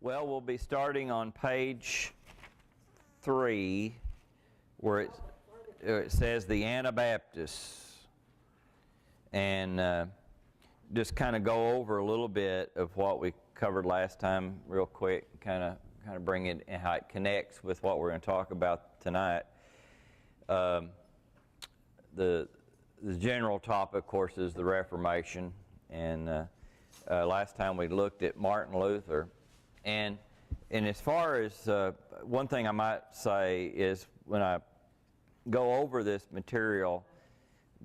Well, we'll be starting on page 3, where it says the Anabaptists, and just kind of go over a little bit of what we covered last time, real quick, kind of bring it and how it connects with what we're going to talk about tonight. The general topic, of course, is the Reformation, and last time we looked at Martin Luther. And as far as one thing I might say is when I go over this material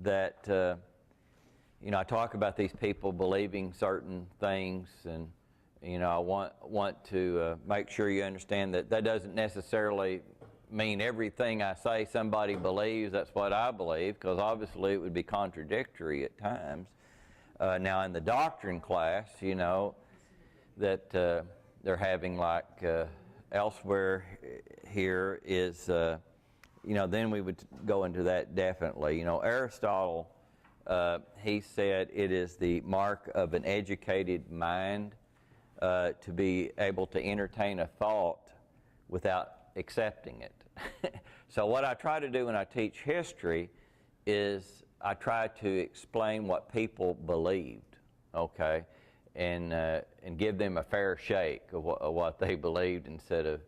that I talk about these people believing certain things, and I want to make sure you understand that doesn't necessarily mean everything I say somebody believes that's what I believe, because obviously it would be contradictory at times. Now in the doctrine class, that they're having, like elsewhere here, is then we would go into that definitely. Aristotle, he said it is the mark of an educated mind to be able to entertain a thought without accepting it. So what I try to do when I teach history is I try to explain what people believed, okay? And give them a fair shake of what they believed, instead of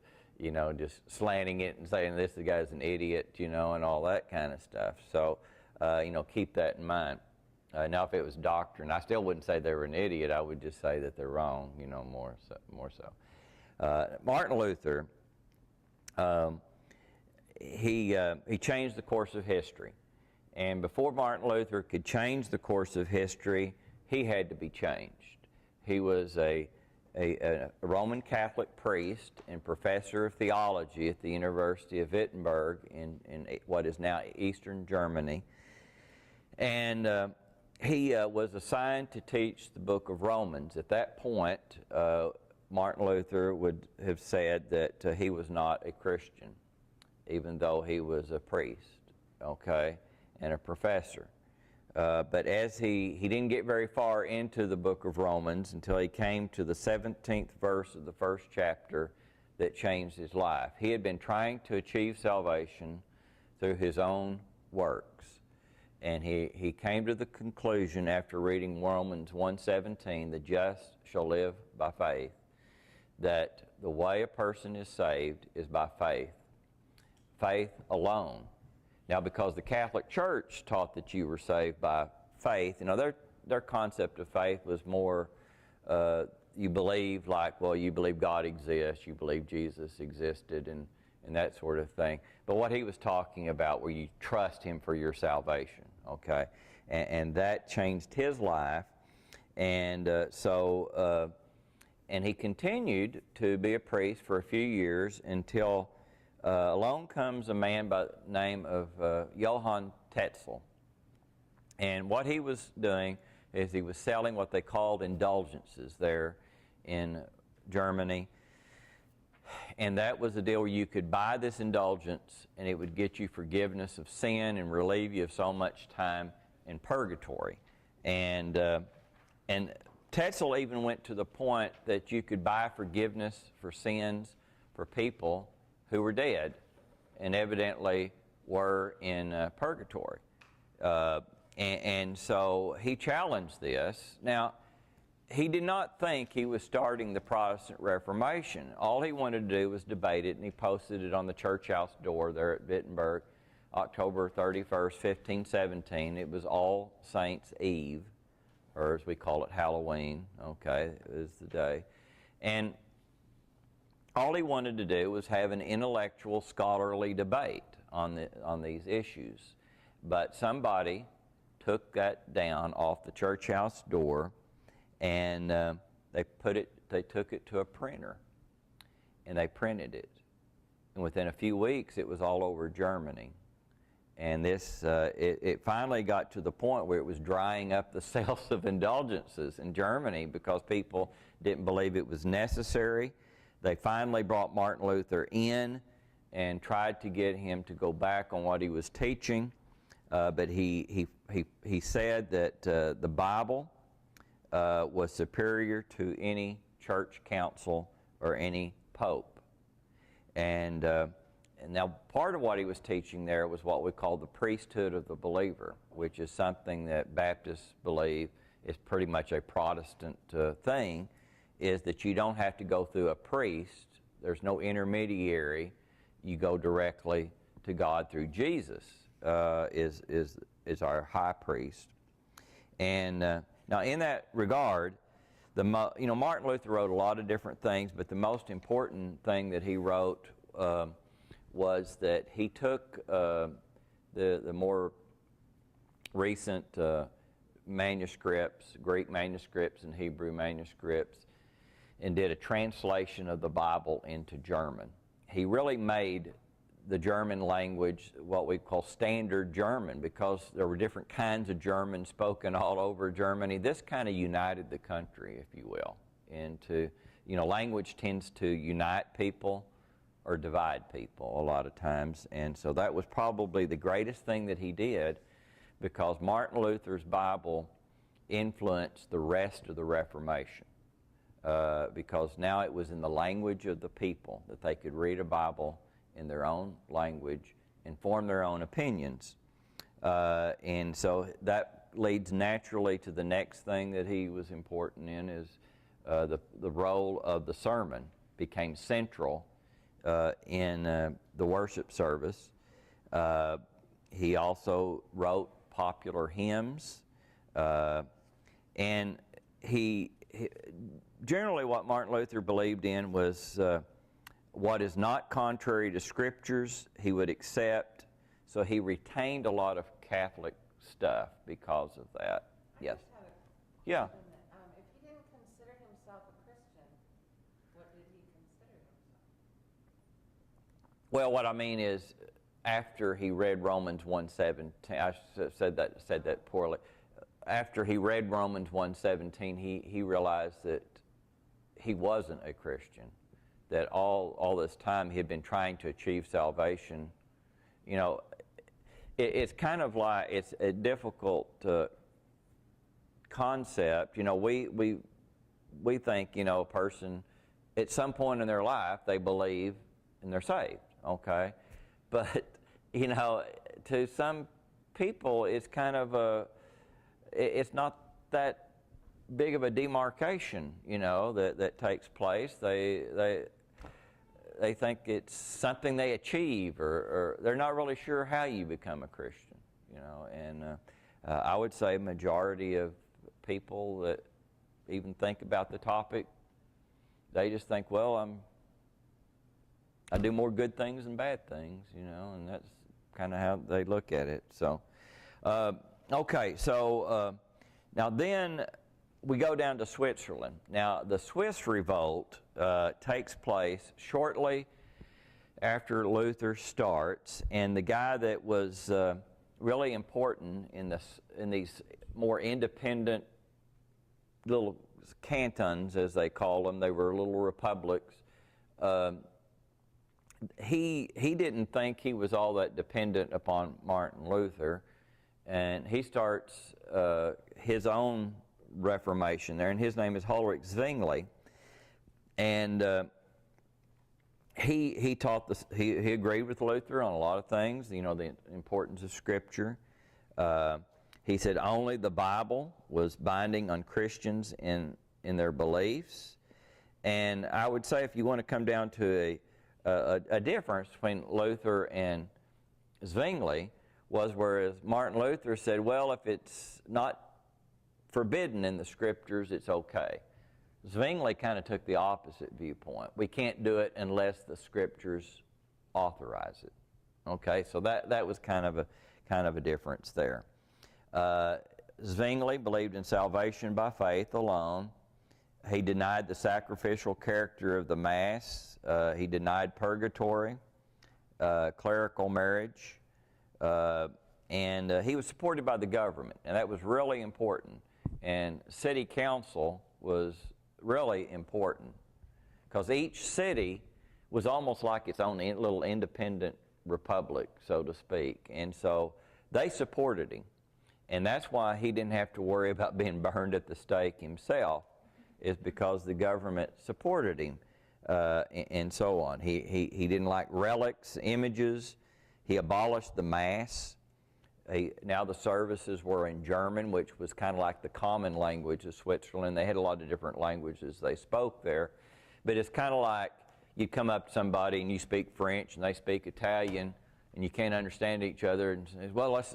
just slanting it and saying this guy's an idiot, and all that kind of stuff. So keep that in mind. Now if it was doctrine, I still wouldn't say they were an idiot. I would just say that they're wrong, more so. Martin Luther, he changed the course of history, and before Martin Luther could change the course of history, he had to be changed. He was a Roman Catholic priest and professor of theology at the University of Wittenberg in what is now Eastern Germany. And he was assigned to teach the book of Romans. At that point, Martin Luther would have said that he was not a Christian, even though he was a priest, okay, and a professor. But as he didn't get very far into the book of Romans until he came to the 17th verse of the first chapter that changed his life. He had been trying to achieve salvation through his own works. And he came to the conclusion after reading Romans 1:17, the just shall live by faith, that the way a person is saved is by faith. Faith alone. Now, because the Catholic Church taught that you were saved by faith, their concept of faith was more, you believe you believe God exists, you believe Jesus existed, and that sort of thing. But what he was talking about, where you trust him for your salvation, okay? And that changed his life, and and he continued to be a priest for a few years until along comes a man by the name of Johann Tetzel. And what he was doing is he was selling what they called indulgences there in Germany. And that was the deal where you could buy this indulgence and it would get you forgiveness of sin and relieve you of so much time in purgatory. And Tetzel even went to the point that you could buy forgiveness for sins for people who were dead and evidently were in purgatory. And so he challenged this. Now, he did not think he was starting the Protestant Reformation. All he wanted to do was debate it, and he posted it on the church house door there at Wittenberg, October 31st, 1517. It was All Saints' Eve, or as we call it, Halloween. Okay, it was the day. And all he wanted to do was have an intellectual, scholarly debate on these issues. But somebody took that down off the church house door, and they took it to a printer, and they printed it. And within a few weeks, it was all over Germany. And this, it finally got to the point where it was drying up the sales of indulgences in Germany because people didn't believe it was necessary. They finally brought Martin Luther in and tried to get him to go back on what he was teaching, but he said that the Bible was superior to any church council or any pope. And now part of what he was teaching there was what we call the priesthood of the believer, which is something that Baptists believe is pretty much a Protestant thing, is that you don't have to go through a priest. There's no intermediary. You go directly to God through Jesus, is our high priest. And now in that regard, Martin Luther wrote a lot of different things, but the most important thing that he wrote was that he took the more recent manuscripts, Greek manuscripts and Hebrew manuscripts, and did a translation of the Bible into German. He really made the German language what we call standard German, because there were different kinds of German spoken all over Germany. This kind of united the country, if you will, into, language tends to unite people or divide people a lot of times. And so that was probably the greatest thing that he did, because Martin Luther's Bible influenced the rest of the Reformation, because now it was in the language of the people that they could read a Bible in their own language and form their own opinions. And so that leads naturally to the next thing that he was important in, is the role of the sermon became central in the worship service. He also wrote popular hymns, and he generally what Martin Luther believed in was what is not contrary to Scriptures, he would accept. So he retained a lot of Catholic stuff because of that. Yes? Yeah. If he didn't consider himself a Christian, what did he consider himself? Well, what I mean is, after he read Romans 1:17, I said that poorly. After he read Romans 1:17, he realized that he wasn't a Christian. That all this time he had been trying to achieve salvation. It's kind of like, it's a difficult concept. We think, a person, at some point in their life, they believe and they're saved, okay? But, to some people, it's kind of it's not that big of a demarcation, that takes place. They think it's something they achieve, or they're not really sure how you become a Christian, and I would say majority of people that even think about the topic, they just think, well, I do more good things than bad things, and that's kind of how they look at it. So, okay, so now then we go down to Switzerland. Now, the Swiss revolt takes place shortly after Luther starts, and the guy that was really important in these more independent little cantons, as they call them, they were little republics, he didn't think he was all that dependent upon Martin Luther, and he starts his own Reformation there, and his name is Ulrich Zwingli, and he taught this. He agreed with Luther on a lot of things. The importance of Scripture. He said only the Bible was binding on Christians in their beliefs, and I would say, if you want to come down to a difference between Luther and Zwingli, was whereas Martin Luther said, well, if it's not forbidden in the Scriptures, it's okay. Zwingli kind of took the opposite viewpoint. We can't do it unless the Scriptures authorize it. Okay, so that was kind of a difference there. Zwingli believed in salvation by faith alone. He denied the sacrificial character of the Mass. He denied purgatory, clerical marriage, and he was supported by the government, and that was really important. And city council was really important, because each city was almost like its own little independent republic, so to speak. And so they supported him. And that's why he didn't have to worry about being burned at the stake himself, is because the government supported him. and so on. He didn't like relics, images. He abolished the Mass. Now the services were in German, which was kind of like the common language of Switzerland. They had a lot of different languages they spoke there. But it's kind of like you come up to somebody and you speak French and they speak Italian and you can't understand each other and say, well, let's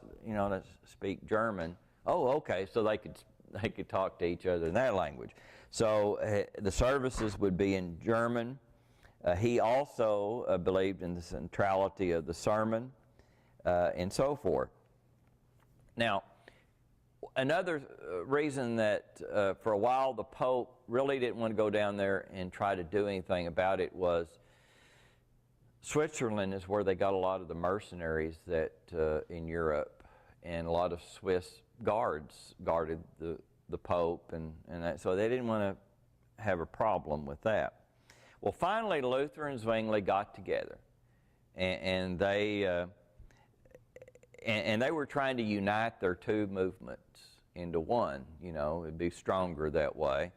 speak German. Oh, okay, so they could talk to each other in that language. So the services would be in German. He also believed in the centrality of the sermon and so forth. Now, another reason that for a while the Pope really didn't want to go down there and try to do anything about it was Switzerland is where they got a lot of the mercenaries that in Europe, and a lot of Swiss guards guarded the Pope, and that, so they didn't want to have a problem with that. Well, finally, Luther and Zwingli got together, and they were trying to unite their two movements into one. You know, it'd be stronger that way.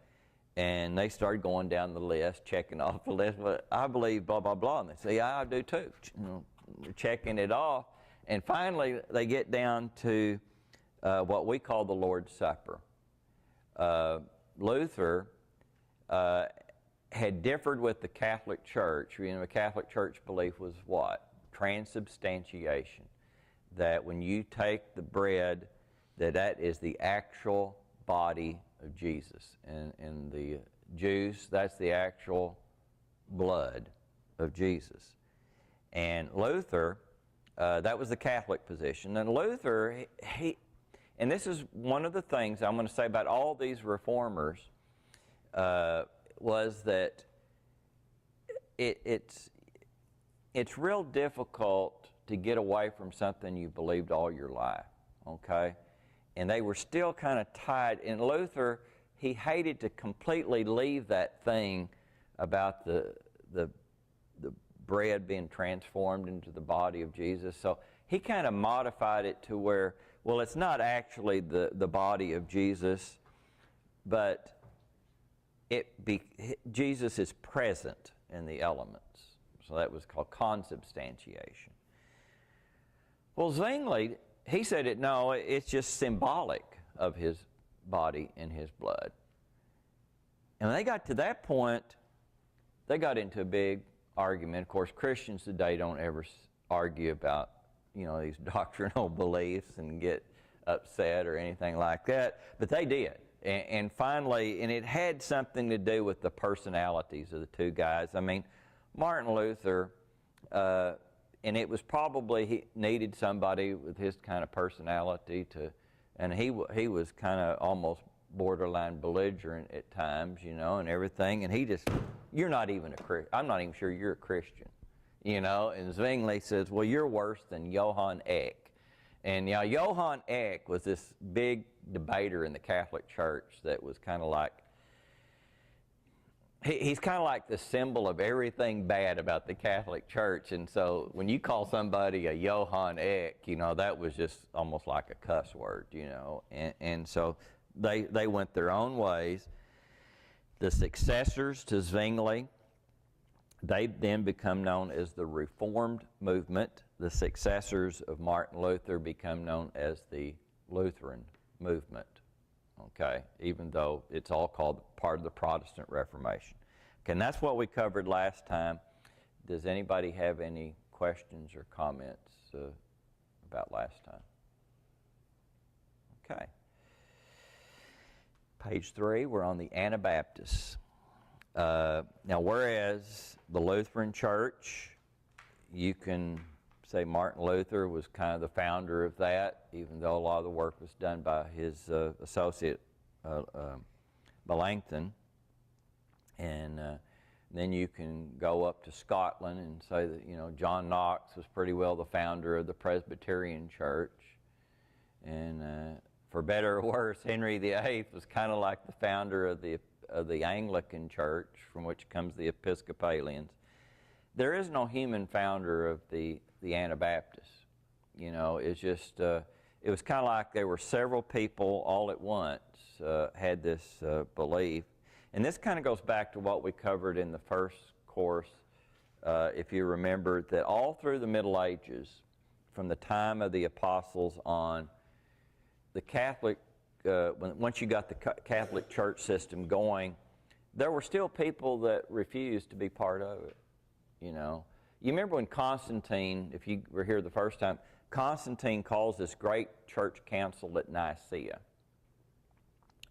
And they started going down the list, checking off the list. Well, I believe blah, blah, blah. And they say, yeah, I do too. You know, they're checking it off. And finally, they get down to what we call the Lord's Supper. Luther had differed with the Catholic Church. You know, the Catholic Church belief was what? Transubstantiation. That when you take the bread, that is the actual body of Jesus. And the juice, that's the actual blood of Jesus. And Luther, that was the Catholic position. And Luther, and this is one of the things I'm going to say about all these reformers, was that it's real difficult to get away from something you believed all your life, okay? And they were still kind of tied. And Luther, he hated to completely leave that thing about the bread being transformed into the body of Jesus. So he kind of modified it to where, well, it's not actually the body of Jesus, but Jesus is present in the elements. So that was called consubstantiation. Well, Zwingli, he said it's just symbolic of his body and his blood. And when they got to that point, they got into a big argument. Of course, Christians today don't ever argue about, these doctrinal beliefs and get upset or anything like that, but they did. And finally, and it had something to do with the personalities of the two guys. I mean, Martin Luther, and it was probably he needed somebody with his kind of personality and he was kind of almost borderline belligerent at times, and everything. And he just, you're not even a Christian. I'm not even sure you're a Christian, And Zwingli says, well, you're worse than Johann Eck. And Johann Eck was this big debater in the Catholic Church that was kind of like, he's kind of like the symbol of everything bad about the Catholic Church. And so when you call somebody a Johann Eck, that was just almost like a cuss word, And so they went their own ways. The successors to Zwingli, they then become known as the Reformed movement. The successors of Martin Luther become known as the Lutheran movement. Okay, even though it's all called part of the Protestant Reformation. Okay, and that's what we covered last time. Does anybody have any questions or comments about last time? Okay. Page 3, we're on the Anabaptists. Now, whereas the Lutheran Church, you can say Martin Luther was kind of the founder of that, even though a lot of the work was done by his associate Melanchthon. And then you can go up to Scotland and say that, John Knox was pretty well the founder of the Presbyterian Church. And for better or worse, Henry VIII was kind of like the founder of the Anglican Church, from which comes the Episcopalians. There is no human founder of the Anabaptists. It's just, it was kind of like there were several people all at once had this belief. And this kind of goes back to what we covered in the first course, if you remember, that all through the Middle Ages, from the time of the apostles on, the Catholic, once you got the Catholic Church system going, there were still people that refused to be part of it, you know. You remember when Constantine, if you were here the first time, Constantine calls this great church council at Nicaea.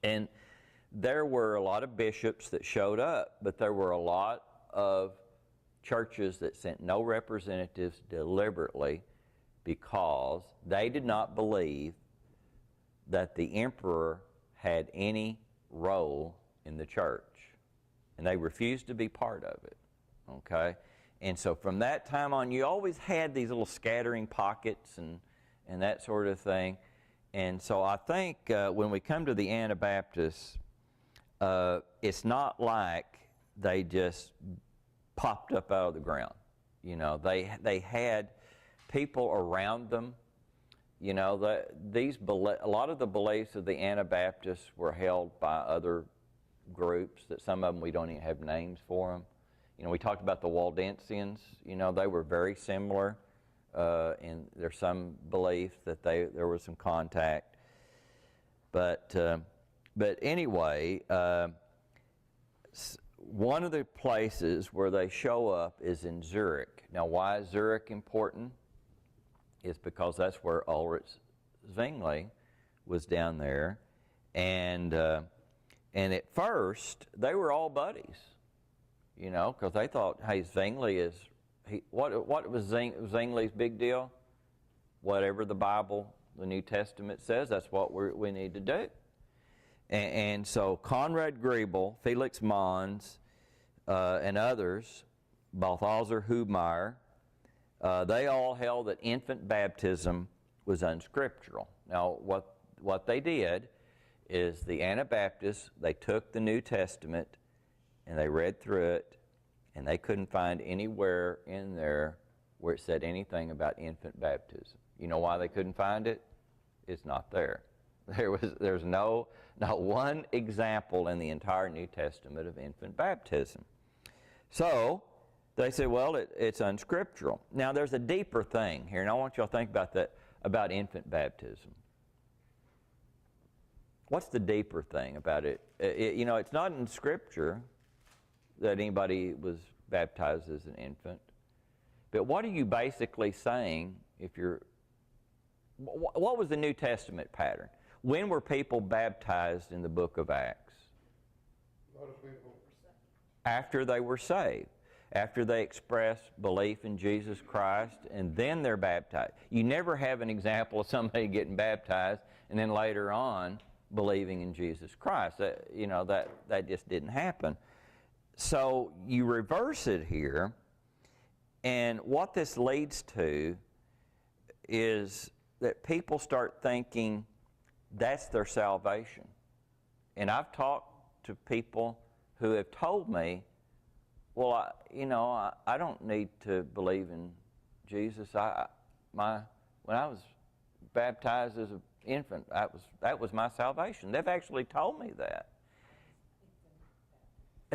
And there were a lot of bishops that showed up, but there were a lot of churches that sent no representatives deliberately because they did not believe that the emperor had any role in the church. And they refused to be part of it, okay? And so from that time on, you always had these little scattering pockets and that sort of thing. And so I think when we come to the Anabaptists, it's not like they just popped up out of the ground. You know, they had people around them. You know, a lot of the beliefs of the Anabaptists were held by other groups that some of them we don't even have names for them. You know, we talked about the Waldensians. You know, they were very similar. And there's some belief that there was some contact. But anyway, one of the places where they show up is in Zurich. Now, why is Zurich important? It's because that's where Ulrich Zwingli was down there. And at first, they were all buddies, you know, because they thought, hey, Zwingli is, what was Zwingli's big deal? Whatever the Bible, the New Testament says, that's what we need to do. And so Conrad Grebel, Felix Mons, and others, Balthasar Hubmaier, they all held that infant baptism was unscriptural. Now, what they did is the Anabaptists, they took the New Testament and they read through it, and they couldn't find anywhere in there where it said anything about infant baptism. You know why they couldn't find it? It's not there. There's not one example in the entire New Testament of infant baptism. So they say, well, it's unscriptural. Now there's a deeper thing here, and I want you all to think about that, about infant baptism. What's the deeper thing about it? You know, it's not in Scripture that anybody was baptized as an infant. But what are you basically saying if you're... What was the New Testament pattern? When were people baptized in the book of Acts? A lot of people. After they were saved. After they express belief in Jesus Christ, and then they're baptized. You never have an example of somebody getting baptized and then later on believing in Jesus Christ. That just didn't happen. So you reverse it here, and what this leads to is that people start thinking that's their salvation. And I've talked to people who have told me, well, I don't need to believe in Jesus. When I was baptized as an infant, that was my salvation. They've actually told me that.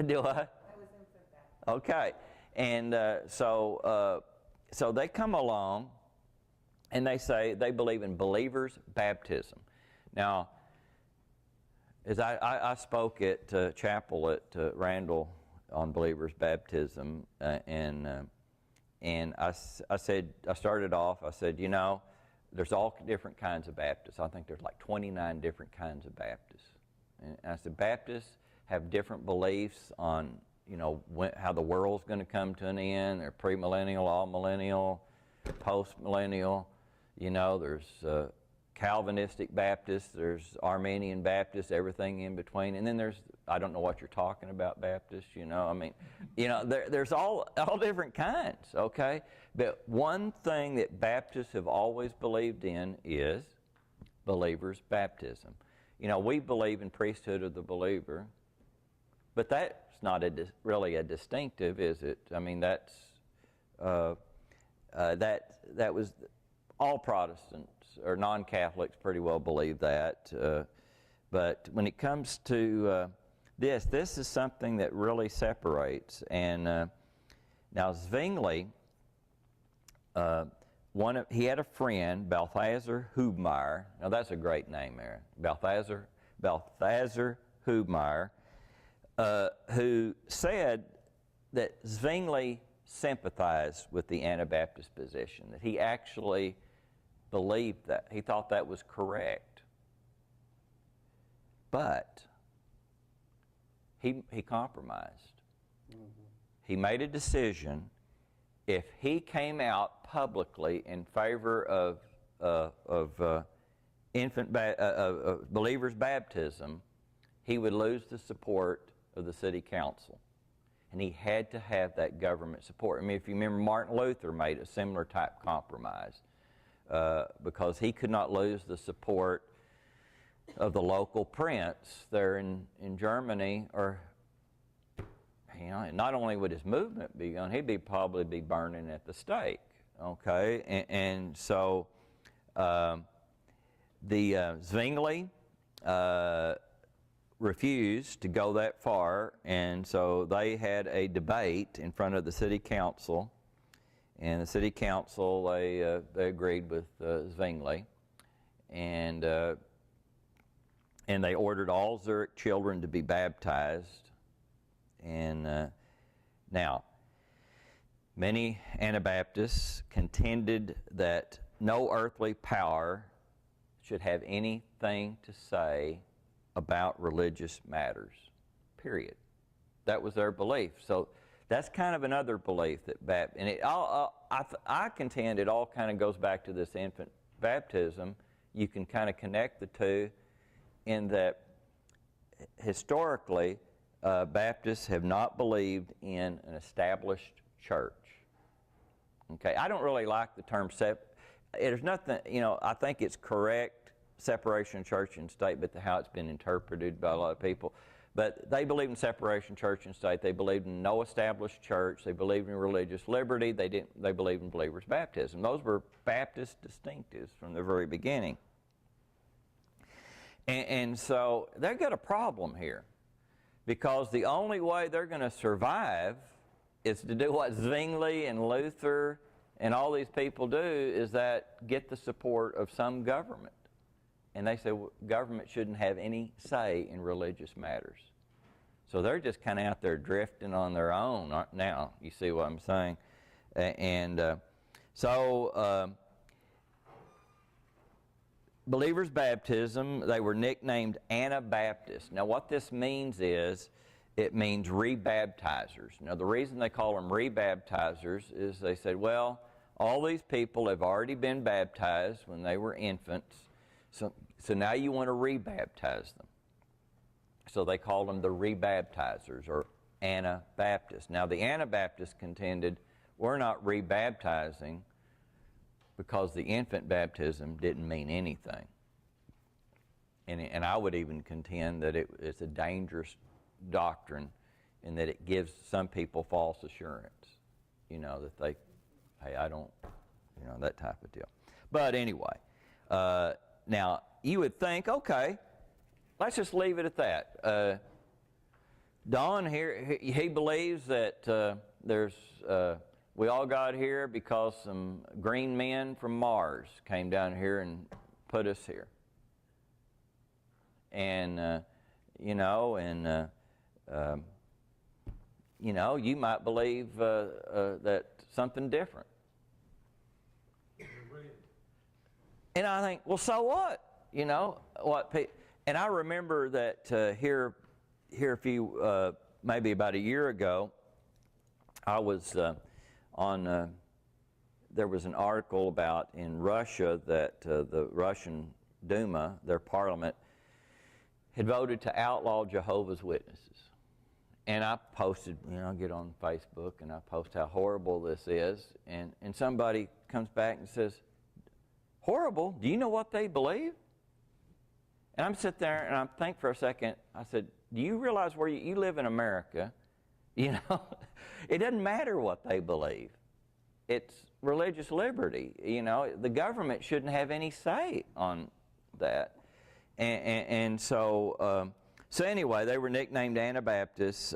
Do I? I was infant baptized. Okay, and so they come along, and they say they believe in believers' baptism. Now, as I spoke at chapel at Randall on believers' baptism, and I started off, I said, there's all different kinds of Baptists. I think there's like 29 different kinds of Baptists. And I said, Baptists have different beliefs on, how the world's going to come to an end. They're premillennial, all-millennial, post-millennial. There's Calvinistic Baptists, there's Armenian Baptists, everything in between. And then there's, I don't know what you're talking about, Baptists, there's all different kinds, okay? But one thing that Baptists have always believed in is believers' baptism. We believe in priesthood of the believer, but that's not really a distinctive, is it? I mean, that was all Protestants or non-Catholics pretty well believe that. But when it comes to this is something that really separates. And Now Zwingli, he had a friend, Balthasar Hubmaier. Now that's a great name there. Balthasar Hubmaier, who said that Zwingli sympathized with the Anabaptist position, that he actually believed that. He thought that was correct. But he compromised. He made a decision. If he came out publicly in favor of believers' baptism, he would lose the support of the city council. And he had to have that government support. I mean, if you remember, Martin Luther made a similar type compromise because he could not lose the support of the local prince there in Germany, or not only would his movement be gone, he'd probably be burning at the stake. Okay, and so Zwingli refused to go that far, and so they had a debate in front of the city council, and the city council they agreed with Zwingli, and they ordered all Zurich children to be baptized. And now, many Anabaptists contended that no earthly power should have anything to say about religious matters, period. That was their belief. So that's kind of another belief that I contend it all kind of goes back to this infant baptism. You can kind of connect the two in that historically Baptists have not believed in an established church. Okay, I don't really like the term there's nothing, I think it's correct, separation of church and state, but how it's been interpreted by a lot of people. But they believed in separation of church and state. They believed in no established church. They believed in religious liberty. They believed in believers' baptism. Those were Baptist distinctives from the very beginning. And so they've got a problem here, because the only way they're going to survive is to do what Zwingli and Luther and all these people do, is that get the support of some government. And they say, well, government shouldn't have any say in religious matters. So they're just kind of out there drifting on their own now. You see what I'm saying? Believers' baptism, they were nicknamed Anabaptists. Now what this means is, it means rebaptizers. Now the reason they call them rebaptizers is they said, well, all these people have already been baptized when they were infants, so now you want to rebaptize them. So they called them the rebaptizers, or Anabaptists. Now the Anabaptists contended, we're not rebaptizing because the infant baptism didn't mean anything. And I would even contend that it's a dangerous doctrine in that it gives some people false assurance, that they, hey, I don't, that type of deal. But anyway, now you would think, okay, let's just leave it at that. Don here, he believes that we all got here because some green men from Mars came down here and put us here. And, you might believe that something different. And I think, well, so what? And I remember that here a few, maybe about a year ago, I was there was an article about in Russia that the Russian Duma, their parliament, had voted to outlaw Jehovah's Witnesses. And I posted, I get on Facebook and I post how horrible this is. And somebody comes back and says, horrible? Do you know what they believe? And I'm sitting there and I think for a second, I said, do you realize where you live in America? It doesn't matter what they believe. It's religious liberty. The government shouldn't have any say on that. So anyway, they were nicknamed Anabaptists,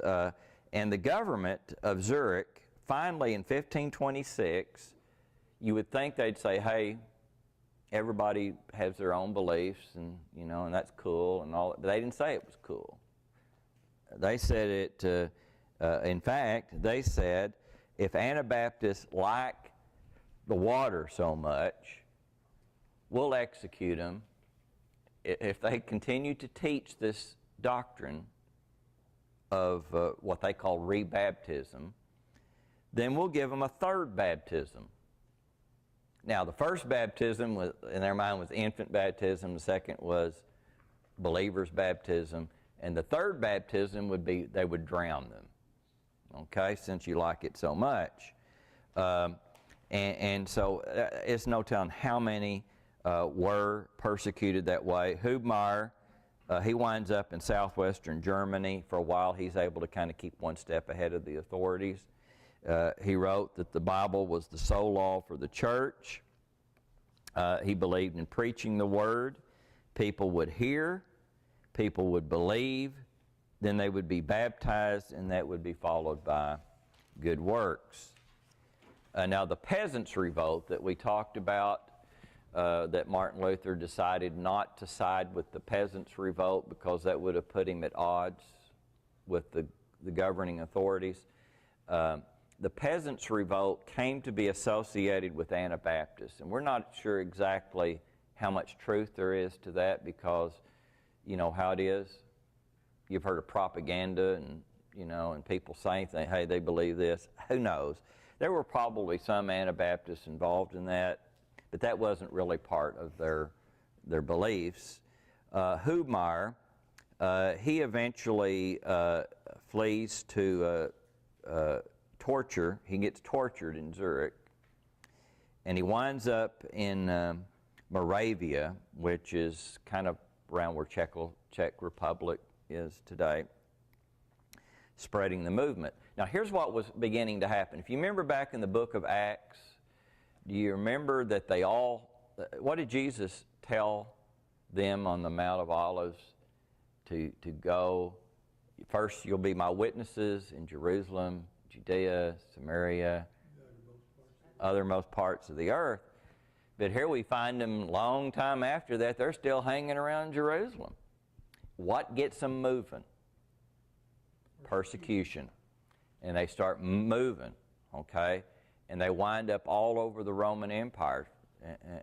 and the government of Zurich finally, in 1526, you would think they'd say, hey, everybody has their own beliefs, and, you know, and that's cool and all. But they didn't say it was cool. They said it, in fact, they said, if Anabaptists like the water so much, we'll execute them if they continue to teach this doctrine of what they call rebaptism. Then we'll give them a third baptism. Now, the first baptism was, in their mind, was infant baptism. The second was believer's baptism. And the third baptism would be they would drown them. Okay, since you like it so much. And so it's no telling how many were persecuted that way. Hubmaier, he winds up in southwestern Germany. For a while, he's able to kind of keep one step ahead of the authorities. He wrote that the Bible was the sole law for the church. He believed in preaching the word. People would hear, people would believe, then they would be baptized, and that would be followed by good works. Now, the Peasants' Revolt that we talked about, that Martin Luther decided not to side with the Peasants' Revolt because that would have put him at odds with the governing authorities. The Peasants' Revolt came to be associated with Anabaptists, and we're not sure exactly how much truth there is to that because, you know how it is. You've heard of propaganda and, you know, and people saying things, hey, they believe this. Who knows? There were probably some Anabaptists involved in that, but that wasn't really part of their beliefs. Hubmaier, he eventually flees to torture. He gets tortured in Zurich, and he winds up in Moravia, which is kind of around where Czech Republic is today, spreading the movement. Now, here's what was beginning to happen. If you remember back in the book of Acts, do you remember that they all, what did Jesus tell them on the Mount of Olives? To go, first you'll be my witnesses in Jerusalem, Judea, Samaria, othermost parts of the earth. But here we find them long time after that, they're still hanging around Jerusalem. What gets them moving? Persecution. And they start moving, okay? And they wind up all over the Roman Empire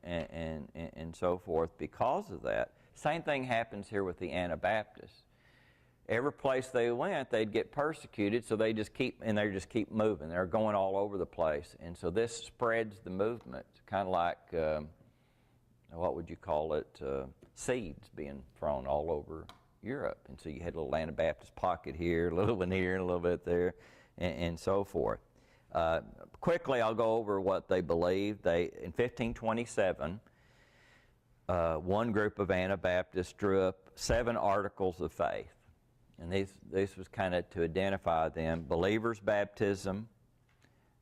and so forth because of that. Same thing happens here with the Anabaptists. Every place they went, they'd get persecuted, so they just keep moving. They're going all over the place. And so this spreads the movement, kind of like, what would you call it, seeds being thrown all over Europe. And so you had a little Anabaptist pocket here, a little one here, and a little bit there, and so forth. Quickly, I'll go over what they believed. In 1527, one group of Anabaptists drew up 7 articles of faith. And this was kind of to identify them. Believers' baptism,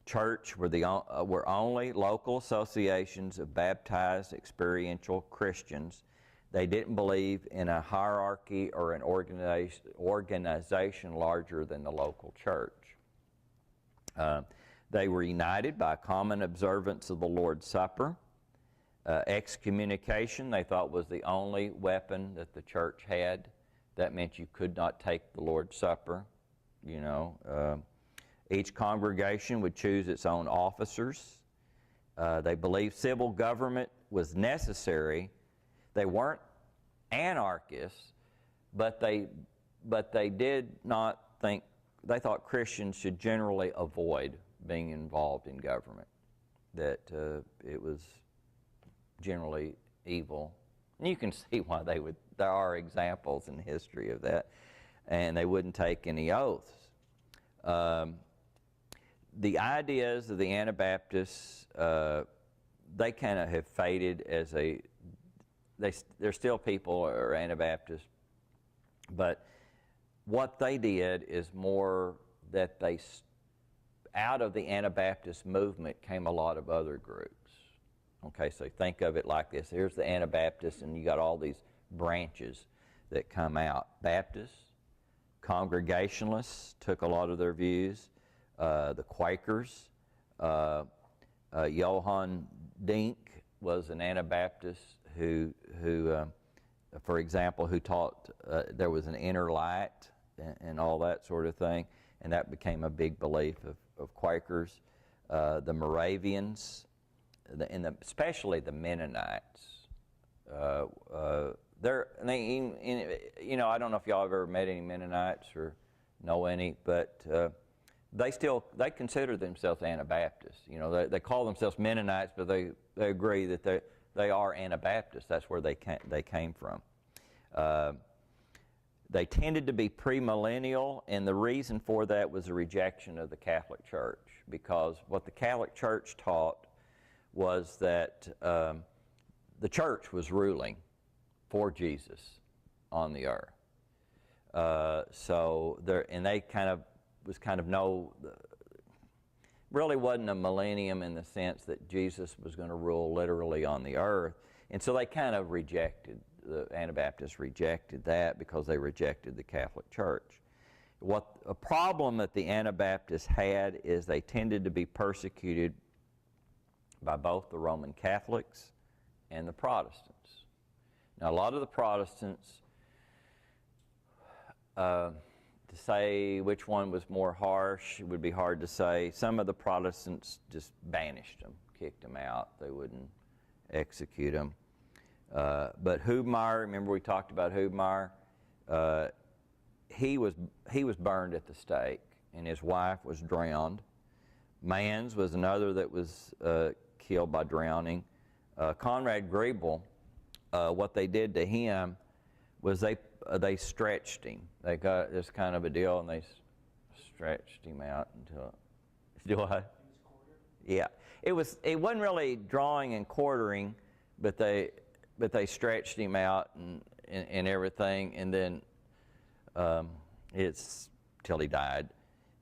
church were only local associations of baptized experiential Christians. They didn't believe in a hierarchy or an organization larger than the local church. They were united by common observance of the Lord's Supper. Excommunication, they thought, was the only weapon that the church had. That meant you could not take the Lord's Supper, you know. Each congregation would choose its own officers. They believed civil government was necessary. They weren't anarchists, but they did not think, they thought Christians should generally avoid being involved in government, that it was generally evil. And you can see why they would. There are examples in history of that, and they wouldn't take any oaths. The ideas of the Anabaptists, they kind of have faded as there's still people who are Anabaptists, but what they did is more that out of the Anabaptist movement came a lot of other groups. Okay, so think of it like this. Here's the Anabaptists, and you got all these branches that come out. Baptists, Congregationalists took a lot of their views. the Quakers. Johann Dink was an Anabaptist who for example, who taught there was an inner light and all that sort of thing, and that became a big belief of Quakers. The Moravians, especially the Mennonites. I don't know if y'all have ever met any Mennonites or know any, but they consider themselves Anabaptists. They call themselves Mennonites, but they agree that they are Anabaptists. That's where they came from. They tended to be premillennial, and the reason for that was a rejection of the Catholic Church, because what the Catholic Church taught was that the church was ruling for Jesus on the earth. Really wasn't a millennium in the sense that Jesus was going to rule literally on the earth. And so they kind of the Anabaptists rejected that because they rejected the Catholic Church. A problem that the Anabaptists had is they tended to be persecuted by both the Roman Catholics and the Protestants. Now, a lot of the Protestants, to say which one was more harsh, it would be hard to say. Some of the Protestants just banished them, kicked them out. They wouldn't execute them. But Hubmaier, remember we talked about Hubmaier? He was burned at the stake, and his wife was drowned. Mans was another that was killed by drowning. Conrad Grebel, what they did to him was they stretched him. They got this kind of a deal, and they stretched him out until. Do I? Yeah, it wasn't really drawing and quartering, but they stretched him out and everything, and then it's till he died.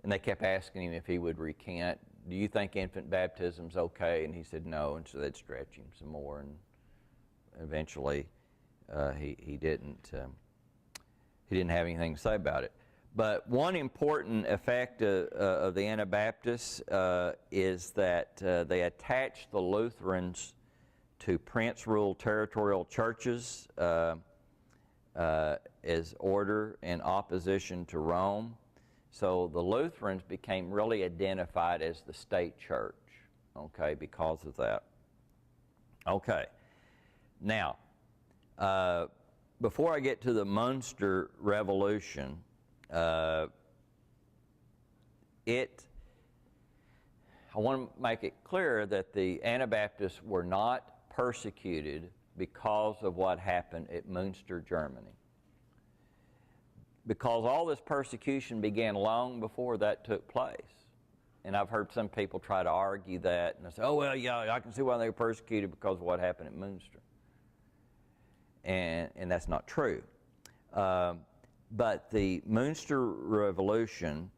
And they kept asking him if he would recant. Do you think infant baptism's okay? And he said no, and so they'd stretch him some more, and eventually he didn't have anything to say about it. But one important effect of the Anabaptists is that they attached the Lutherans to prince-ruled territorial churches as order in opposition to Rome. So the Lutherans became really identified as the state church, okay, because of that. Okay, now, before I get to the Munster Revolution, I want to make it clear that the Anabaptists were not persecuted because of what happened at Munster, Germany. Because all this persecution began long before that took place. And I've heard some people try to argue that, and they say, oh, well, yeah, I can see why they were persecuted because of what happened at Munster. And that's not true. But the Munster Revolution,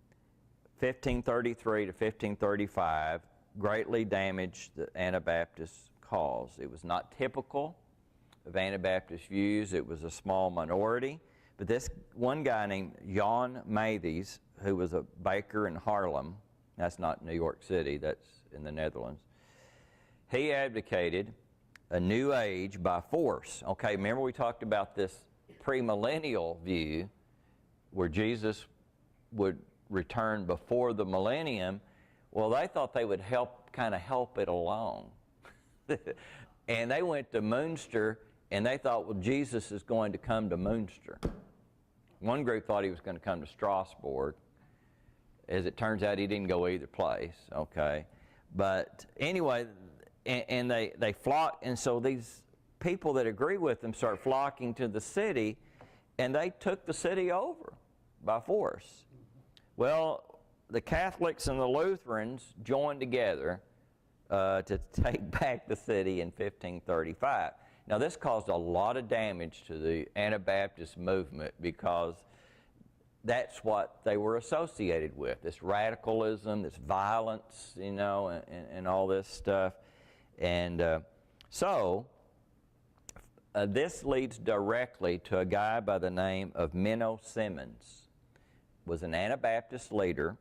1533 to 1535, greatly damaged the Anabaptist cause. It was not typical of Anabaptist views. It was a small minority. But this one guy named Jan Matthys, who was a baker in Haarlem, that's not New York City, that's in the Netherlands, he advocated a new age by force. Okay, remember we talked about this premillennial view where Jesus would return before the millennium. Well, they thought they would kind of help it along. And they went to Munster, and they thought, well, Jesus is going to come to Munster. One group thought he was going to come to Strasbourg. As it turns out, he didn't go either place, okay? But anyway, and they flocked, and so these people that agree with them start flocking to the city, and they took the city over by force. Well, the Catholics and the Lutherans joined together to take back the city in 1535. Now, this caused a lot of damage to the Anabaptist movement because that's what they were associated with, this radicalism, this violence, you know, and all this stuff. And so this leads directly to a guy by the name of Menno Simons. Was an Anabaptist leader.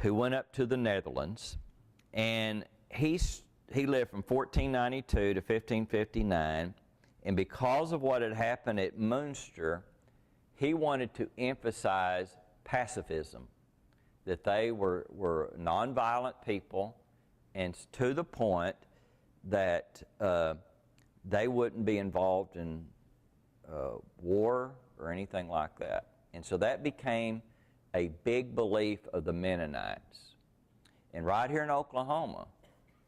who went up to the Netherlands, and he lived from 1492 to 1559, and because of what had happened at Münster, he wanted to emphasize pacifism, that they were nonviolent people, and to the point that they wouldn't be involved in war or anything like that. And so that became a big belief of the Mennonites. And right here in Oklahoma,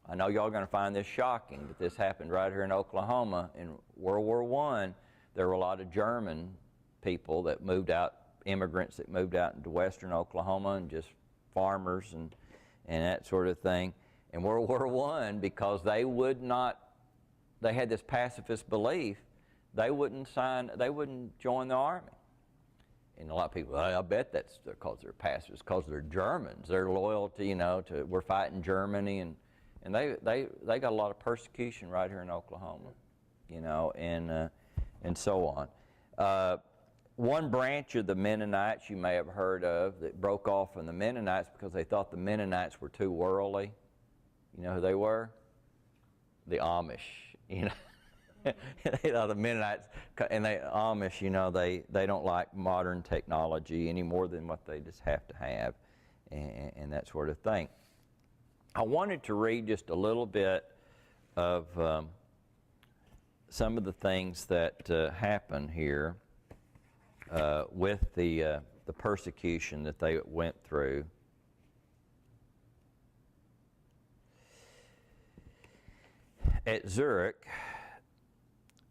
I know y'all are going to find this shocking, but this happened right here in Oklahoma. In World War I, there were a lot of German people that moved out, immigrants that moved out into western Oklahoma, and just farmers and that sort of thing. In World War I, because they had this pacifist belief, they wouldn't join the army. And a lot of people, I bet that's because they're pacifists, because they're Germans. Their loyalty, to we're fighting Germany, and they got a lot of persecution right here in Oklahoma, and so on. One branch of the Mennonites you may have heard of that broke off from the Mennonites because they thought the Mennonites were too worldly. You know who they were? The Amish, the Mennonites and the Amish, they don't like modern technology any more than what they just have to have, and that sort of thing. I wanted to read just a little bit of some of the things that happen here with the persecution that they went through. At Zurich,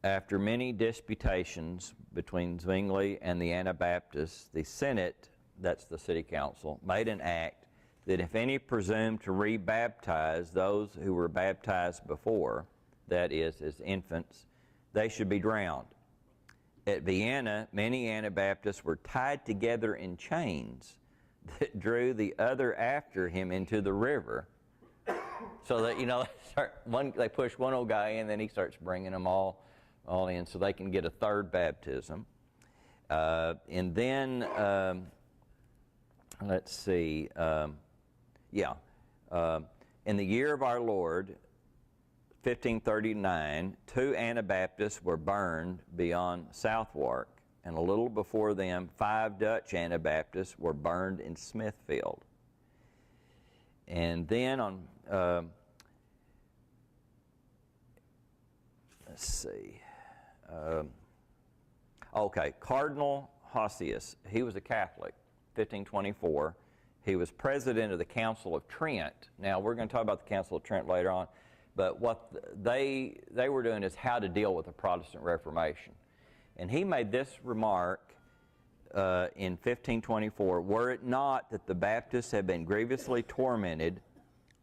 after many disputations between Zwingli and the Anabaptists, the Senate, that's the city council, made an act that if any presumed to rebaptize those who were baptized before, that is, as infants, they should be drowned. At Vienna, many Anabaptists were tied together in chains that drew the other after him into the river. So that, they push one old guy in, then he starts bringing them all in so they can get a third baptism. And then, let's see, in the year of our Lord, 1539, 2 Anabaptists were burned beyond Southwark, and a little before them, 5 Dutch Anabaptists were burned in Smithfield. And then on, let's see, Cardinal Hosius, he was a Catholic, 1524. He was president of the Council of Trent. Now, we're going to talk about the Council of Trent later on, but what they were doing is how to deal with the Protestant Reformation. And he made this remark in 1524, were it not that the Baptists have been grievously tormented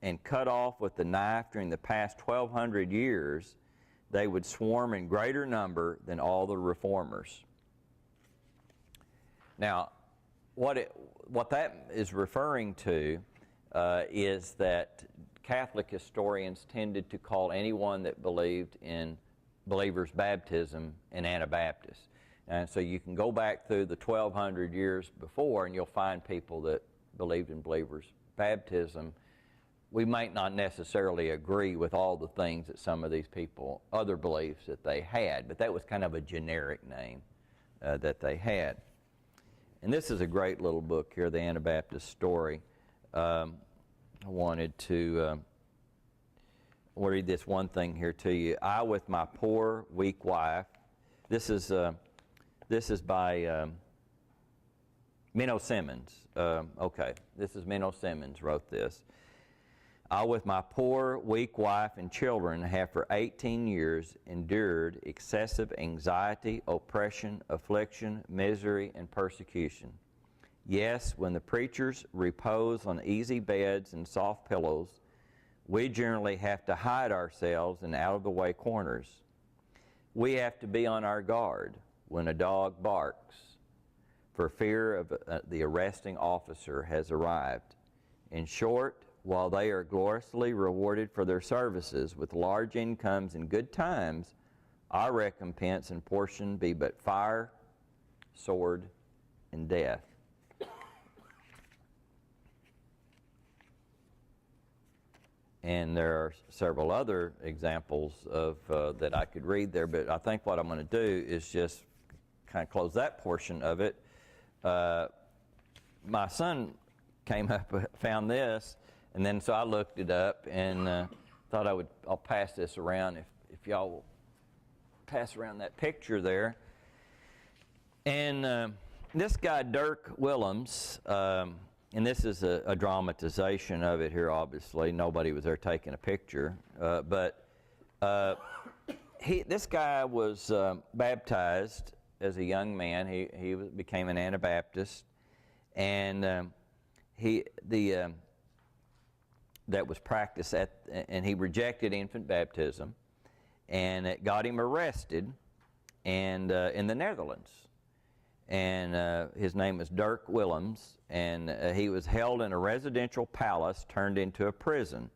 and cut off with the knife during the past 1,200 years, they would swarm in greater number than all the reformers. Now, what that is referring to is that Catholic historians tended to call anyone that believed in believers' baptism an Anabaptist. And so you can go back through the 1,200 years before and you'll find people that believed in believers' baptism. We might not necessarily agree with all the things that some of these people, other beliefs that they had, but that was kind of a generic name that they had. And this is a great little book here, The Anabaptist Story. I wanted to read this one thing here to you. I, with my poor, weak wife. This is by Menno Simmons. This is Menno Simmons wrote this. I, with my poor, weak wife and children, have for 18 years endured excessive anxiety, oppression, affliction, misery, and persecution. Yes, when the preachers repose on easy beds and soft pillows, we generally have to hide ourselves in out-of-the-way corners. We have to be on our guard when a dog barks, for fear of the arresting officer has arrived. In short, while they are gloriously rewarded for their services with large incomes and good times, our recompense and portion be but fire, sword, and death. And there are several other examples of that I could read there, but I think what I'm going to do is just kind of close that portion of it. My son came up, found this, and then so I looked it up and thought I'll pass this around if y'all will pass around that picture there. And this guy, Dirk Willems, and this is a dramatization of it here, obviously. Nobody was there taking a picture. But this guy was baptized as a young man. He became an Anabaptist. And that was practiced and he rejected infant baptism. And it got him arrested and in the Netherlands. And his name is Dirk Willems, and he was held in a residential palace turned into a prison,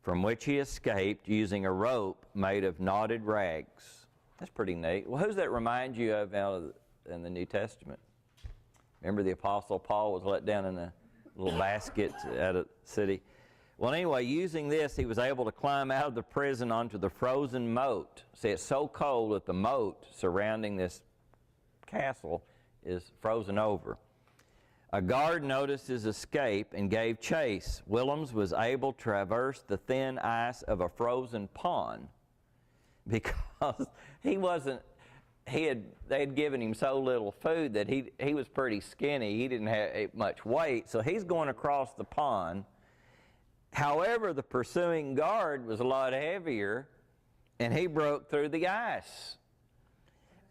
from which he escaped using a rope made of knotted rags. That's pretty neat. Well, who's that remind you of in the New Testament? Remember the Apostle Paul was let down in a little basket out of the city? Well, anyway, using this, he was able to climb out of the prison onto the frozen moat. See, it's so cold that the moat surrounding this castle is frozen over. A guard noticed his escape and gave chase. Willems was able to traverse the thin ice of a frozen pond because they had given him so little food that he was pretty skinny. He didn't have much weight, so he's going across the pond. However, the pursuing guard was a lot heavier, and he broke through the ice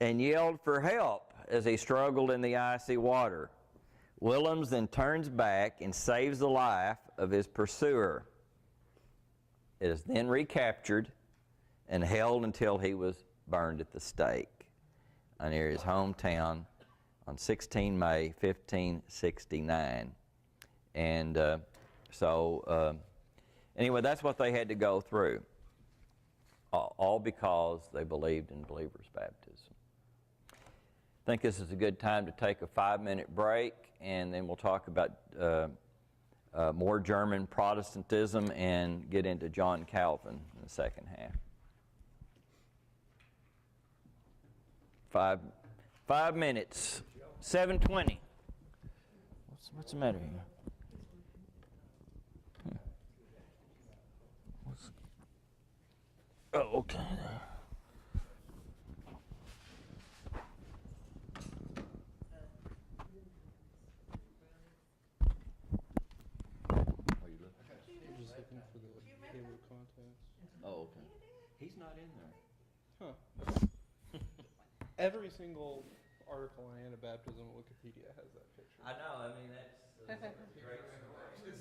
and yelled for help as he struggled in the icy water. Willems then turns back and saves the life of his pursuer. It is then recaptured and held until he was burned at the stake near his hometown on 16 May 1569. And anyway, that's what they had to go through, all because they believed in believers' baptism. I think this is a good time to take a 5-minute break, and then we'll talk about more German Protestantism and get into John Calvin in the second half. 5 minutes, 7:20. What's the matter here? Oh, okay. Oh, okay. He's not in there. Huh. Every single article on Anabaptism at Wikipedia has that picture. I know. I mean, that's a great story.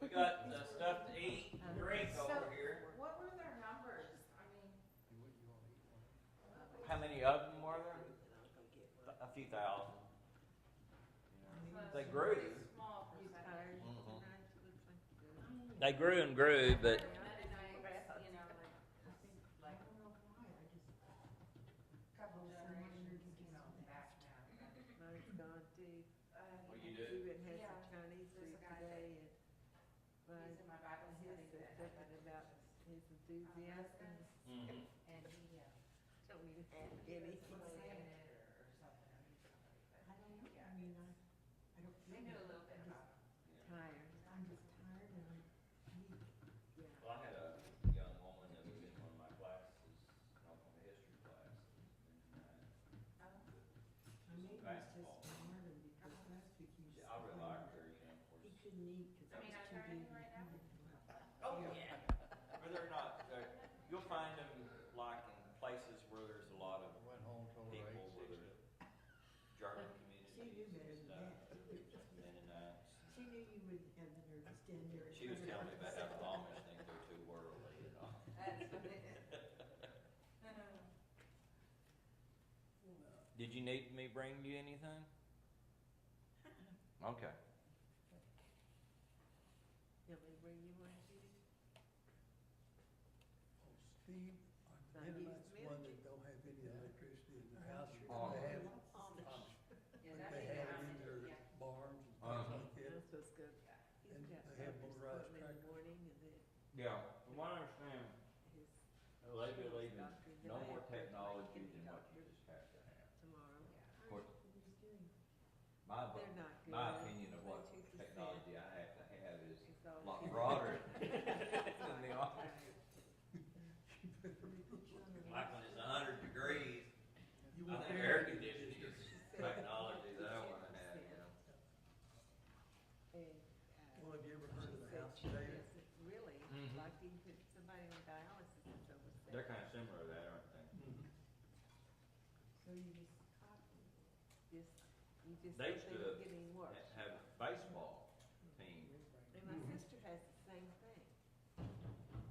We got stuff to eat, and drink over here. What were their numbers? I mean, How many of them were there? A few thousand. They grew. small percentage. They grew and grew, but Mine's gone too. you do? She went and had Yeah. some Chinese There's food a guy today, and He's mine, in my Bible his study said that something about his enthusiasm. Mhm. and he, Told me to have any. was saying it or something. I don't know, I mean, I don't They feel knew a little bit about it. tired. I'm just tired and I'm weak. Yeah. Well, I had a young woman that was in one of my classes, Oklahoma history class. My neighbor's Basketball. just smarter because last week he was. I really liked her, you know, of He course. couldn't eat because I it mean, was I'm too turning big. right now. Oh, yeah. But they're not, you'll find them like in places where there's a lot of Went home till people eight where sixty. the German She knew communities better and than stuff. that. Mennonites. She knew you wouldn't have the nerve to stand there. She was telling me about how the Amish think they're too worldly and all. That's what it is. Did you need me bring you anything? Okay. You want me to bring you one, Judy? Steve, Not are used Mennonites milk. one that don't have any electricity in their house? Oh. They have, Amish. Yeah, but that'd they be have it nice. in their Yeah. barns and Uh-huh. things like that. That's what's good. And He's got they have something motorized in the tractors. morning and then Yeah, from what I understand, his they believe in doctor that no I more have to go to my technology kidney than what doctor you just have to have. tomorrow. Of course, He's doing. my, They're not my good. opinion of what 22%. technology I have to have is It's all a lot kids. broader than the office. Right. Like when it's 100 degrees, You I want think air conditioning is technology that I wanna have, you know. And, Well, have you ever heard of the she said house she data? doesn't really, Mhm. like even put somebody on dialysis, it's over They're 70. kinda similar to that, aren't they? So you just, you just They think used they to don't get any worse. have a baseball team. And my sister has the same thing.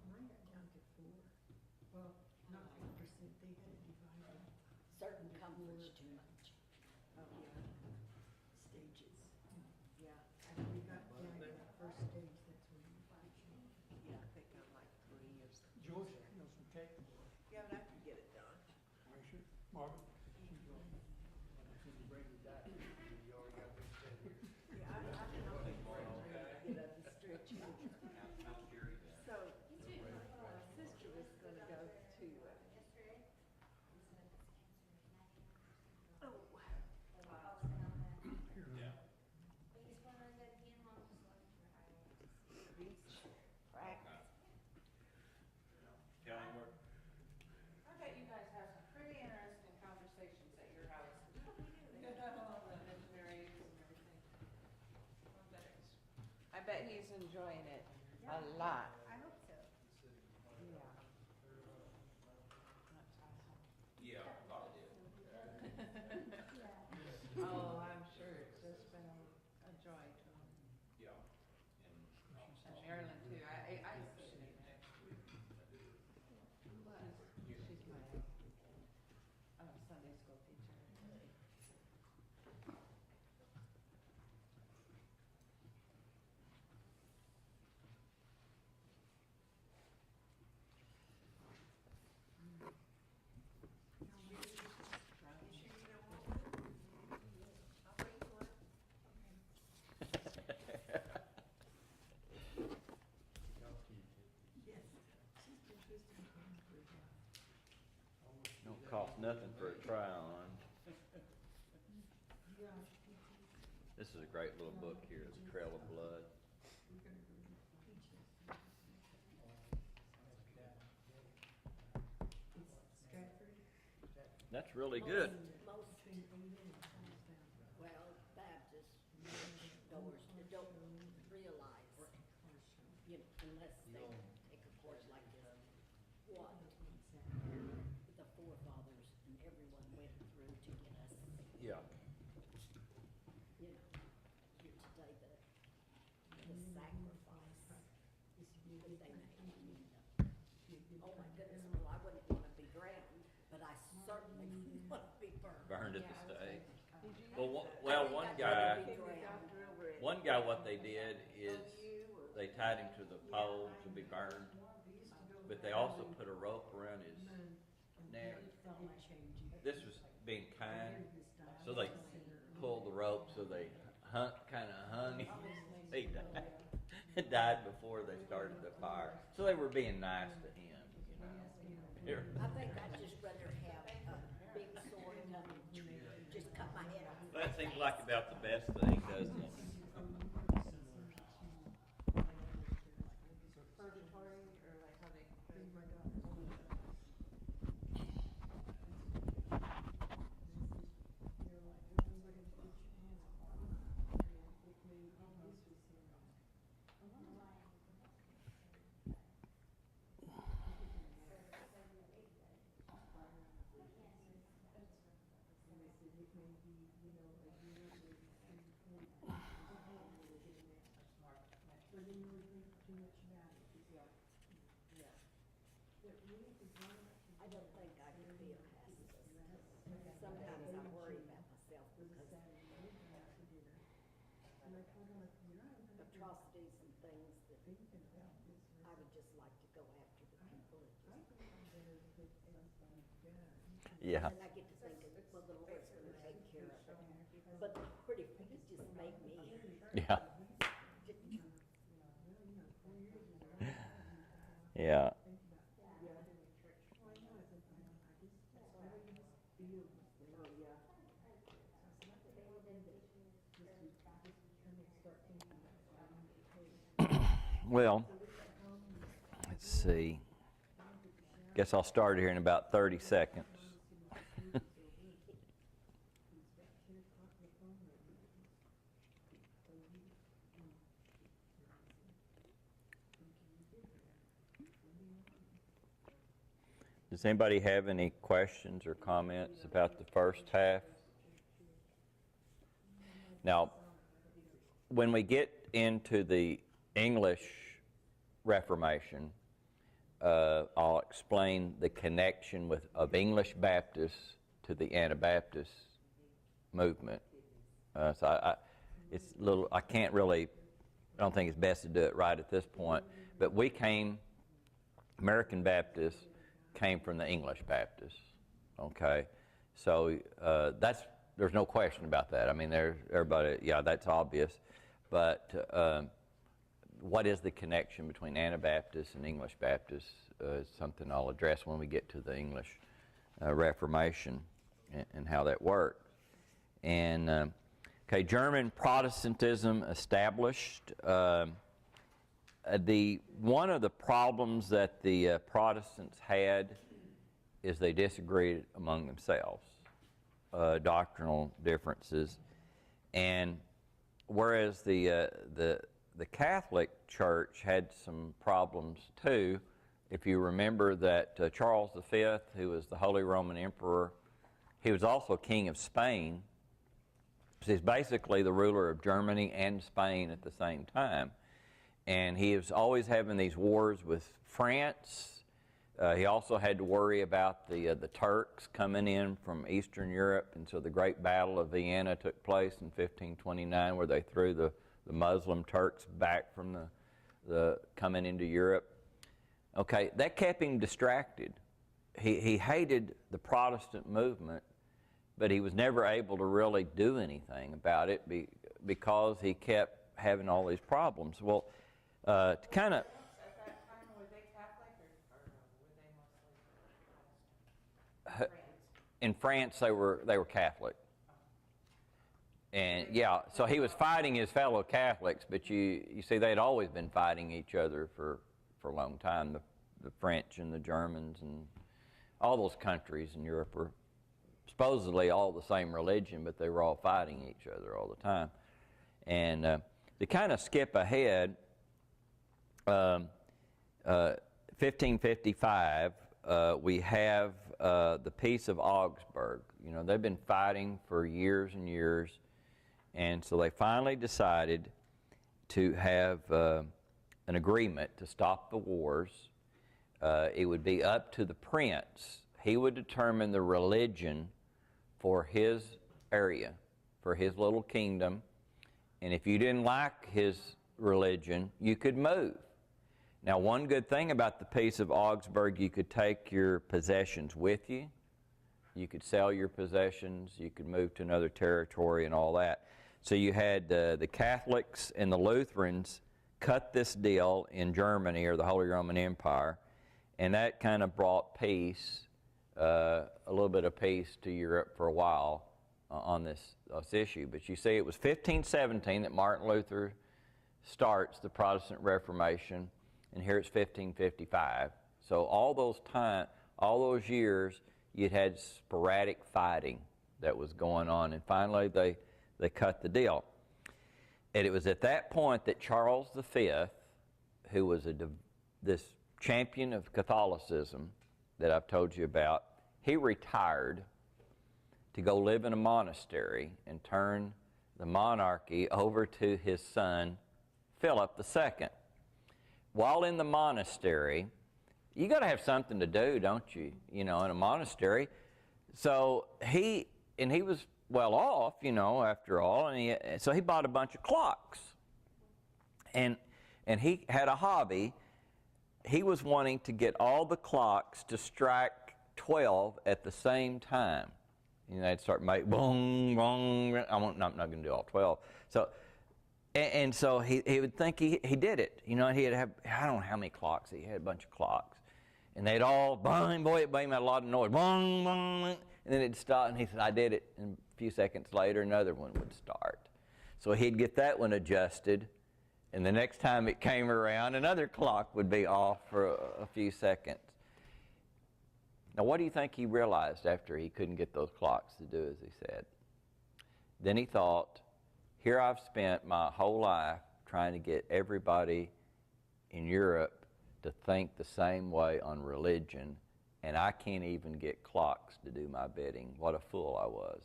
Mine got down to 4. Well, not 4%, they had it divided Certain comforts too much. Oh, yeah, stages. yeah, And we got down to the first stage, that's when we changed. yeah, I think I'm like 3 or something. George, you know, some cake, Yeah, but I can get it done. Marcia, Marvin, she's going, she's bringing that, you already got this set here. Yeah, I've been on the board to get up and stretch out. How's Jerry doing? So, my sister was gonna go to, oh, Yeah. beach practice. Kelly, where, I bet you guys have some pretty interesting conversations at your house. All the missionaries and everything. I bet he's enjoying it a lot. I hope so. Yeah. yeah, I thought it did. Oh, I'm sure it's just been a joy to him. Yeah. And Marilyn too. I appreciate it. She's my Sunday school teacher. Yes, she's been twisting her arm for a while. Don't cost nothing for a try on. Yeah, This is a great little book here, it's Trail of Blood. we're gonna go to Peaches. It's Stratford. That's really good. Most, Between 8 and 12,000. well, Baptists, doors don't realize, you know, unless they take a course like this, what the forefathers and everyone went through to get us, Yeah. you know, here today, the sacrifice that they made. Oh my goodness, well, I wouldn't want to be drowned, but I certainly wouldn't want to be burned. Burned at the stake. Did you? Well, one guy, Take the doctor over it. one guy, what they did is they tied him to the pole to be burned, but they also put a rope around his neck. This was being kind, so they pulled the rope, so they kind of hung him. He died. Died before they started the fire. So they were being nice to him, you know. Here. I think I'd just rather have a big sword come and just cut my head off. That seems like about the best thing, doesn't it? Purgatory or like how they. I don't think I could be a pacifist. Sometimes I worry about myself because atrocities and things that I would just like to go after the people and Yeah. and I get to thinking, well, the Lord's gonna take care of it. But the Lord, if He could just make me, Yeah. Yeah. Well, let's see. Guess I'll start here in about 30 seconds. Does anybody have any questions or comments about the first half? Now, when we get into the English Reformation, I'll explain the connection of English Baptists to the Anabaptist movement. It's a little, I don't think it's best to do it right at this point, but American Baptists came from the English Baptists, okay? So there's no question about that. I mean, everybody, yeah, that's obvious. But what is the connection between Anabaptists and English Baptists is something I'll address when we get to the English Reformation and how that worked. And, okay, German Protestantism established. One of the problems that the Protestants had is they disagreed among themselves, doctrinal differences, and whereas the Catholic Church had some problems too. If you remember that Charles V, who was the Holy Roman Emperor, he was also King of Spain. He's basically the ruler of Germany and Spain at the same time. And he was always having these wars with France. He also had to worry about the Turks coming in from Eastern Europe, and so the Great Battle of Vienna took place in 1529, where they threw the Muslim Turks back from the coming into Europe. Okay, that kept him distracted. He hated the Protestant movement, but he was never able to really do anything about it because he kept having all these problems. Well, to kind of... At that time, were they Catholic or were they mostly Protestant? In France, they were Catholic. And yeah, so he was fighting his fellow Catholics, but you see, they'd always been fighting each other for a long time. The French and the Germans and all those countries in Europe were supposedly all the same religion, but they were all fighting each other all the time. And to kind of skip ahead, 1555, we have the Peace of Augsburg. You know, they've been fighting for years and years, and so they finally decided to have an agreement to stop the wars. It would be up to the prince. He would determine the religion for his area, for his little kingdom, and if you didn't like his religion, you could move. Now, one good thing about the Peace of Augsburg, you could take your possessions with you. You could sell your possessions. You could move to another territory and all that. So you had the Catholics and the Lutherans cut this deal in Germany, or the Holy Roman Empire, and that kind of brought peace, a little bit of peace to Europe for a while on this issue. But you see, it was 1517 that Martin Luther starts the Protestant Reformation, and here it's 1555. So all those years, you'd had sporadic fighting that was going on, and finally they cut the deal. And it was at that point that Charles V, who was this champion of Catholicism that I've told you about, he retired to go live in a monastery and turn the monarchy over to his son, Philip II. While in the monastery, you got to have something to do, don't you? You know, in a monastery. So he was well off, you know, after all, and so he bought a bunch of clocks. And he had a hobby. He was wanting to get all the clocks to strike 12 at the same time. You know, they'd start making boom, boom. I'm not going to do all 12. So, And so he would think he did it. You know, he'd have, I don't know how many clocks. He had a bunch of clocks. And they'd all, bang, boy, it made a lot of noise. Bang, bang, and then it'd stop, and he said, I did it. And a few seconds later, another one would start. So he'd get that one adjusted. And the next time it came around, another clock would be off for a few seconds. Now, what do you think he realized after he couldn't get those clocks to do as he said? Then he thought, here I've spent my whole life trying to get everybody in Europe to think the same way on religion, and I can't even get clocks to do my bidding. What a fool I was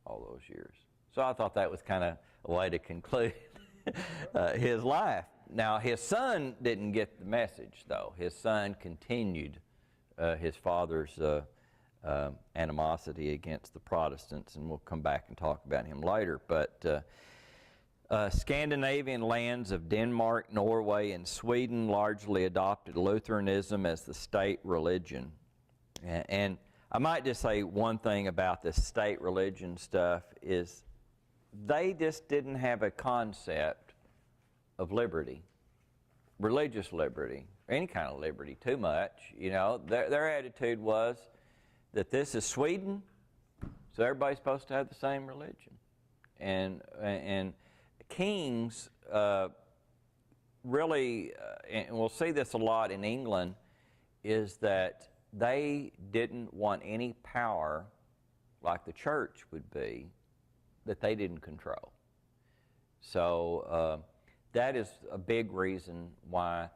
all those years. So I thought that was kind of a way to conclude his life. Now, his son didn't get the message, though. His son continued his father's animosity against the Protestants, and we'll come back and talk about him later. But Scandinavian lands of Denmark, Norway, and Sweden largely adopted Lutheranism as the state religion. And I might just say one thing about this state religion stuff is they just didn't have a concept of liberty, religious liberty, or any kind of liberty too much. You know, their attitude was that this is Sweden, so everybody's supposed to have the same religion. And kings really, and we'll see this a lot in England, is that they didn't want any power like the church would be that they didn't control. So that is a big reason why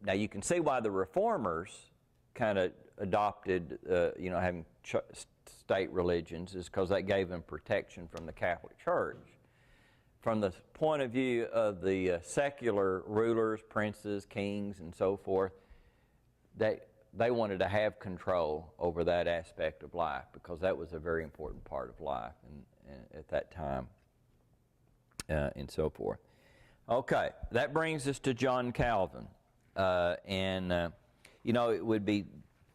now you can see why the reformers kind of adopted, having state religions, is because that gave them protection from the Catholic Church. From the point of view of the secular rulers, princes, kings, and so forth, they wanted to have control over that aspect of life because that was a very important part of life at that time, and so forth. Okay, that brings us to John Calvin. It would be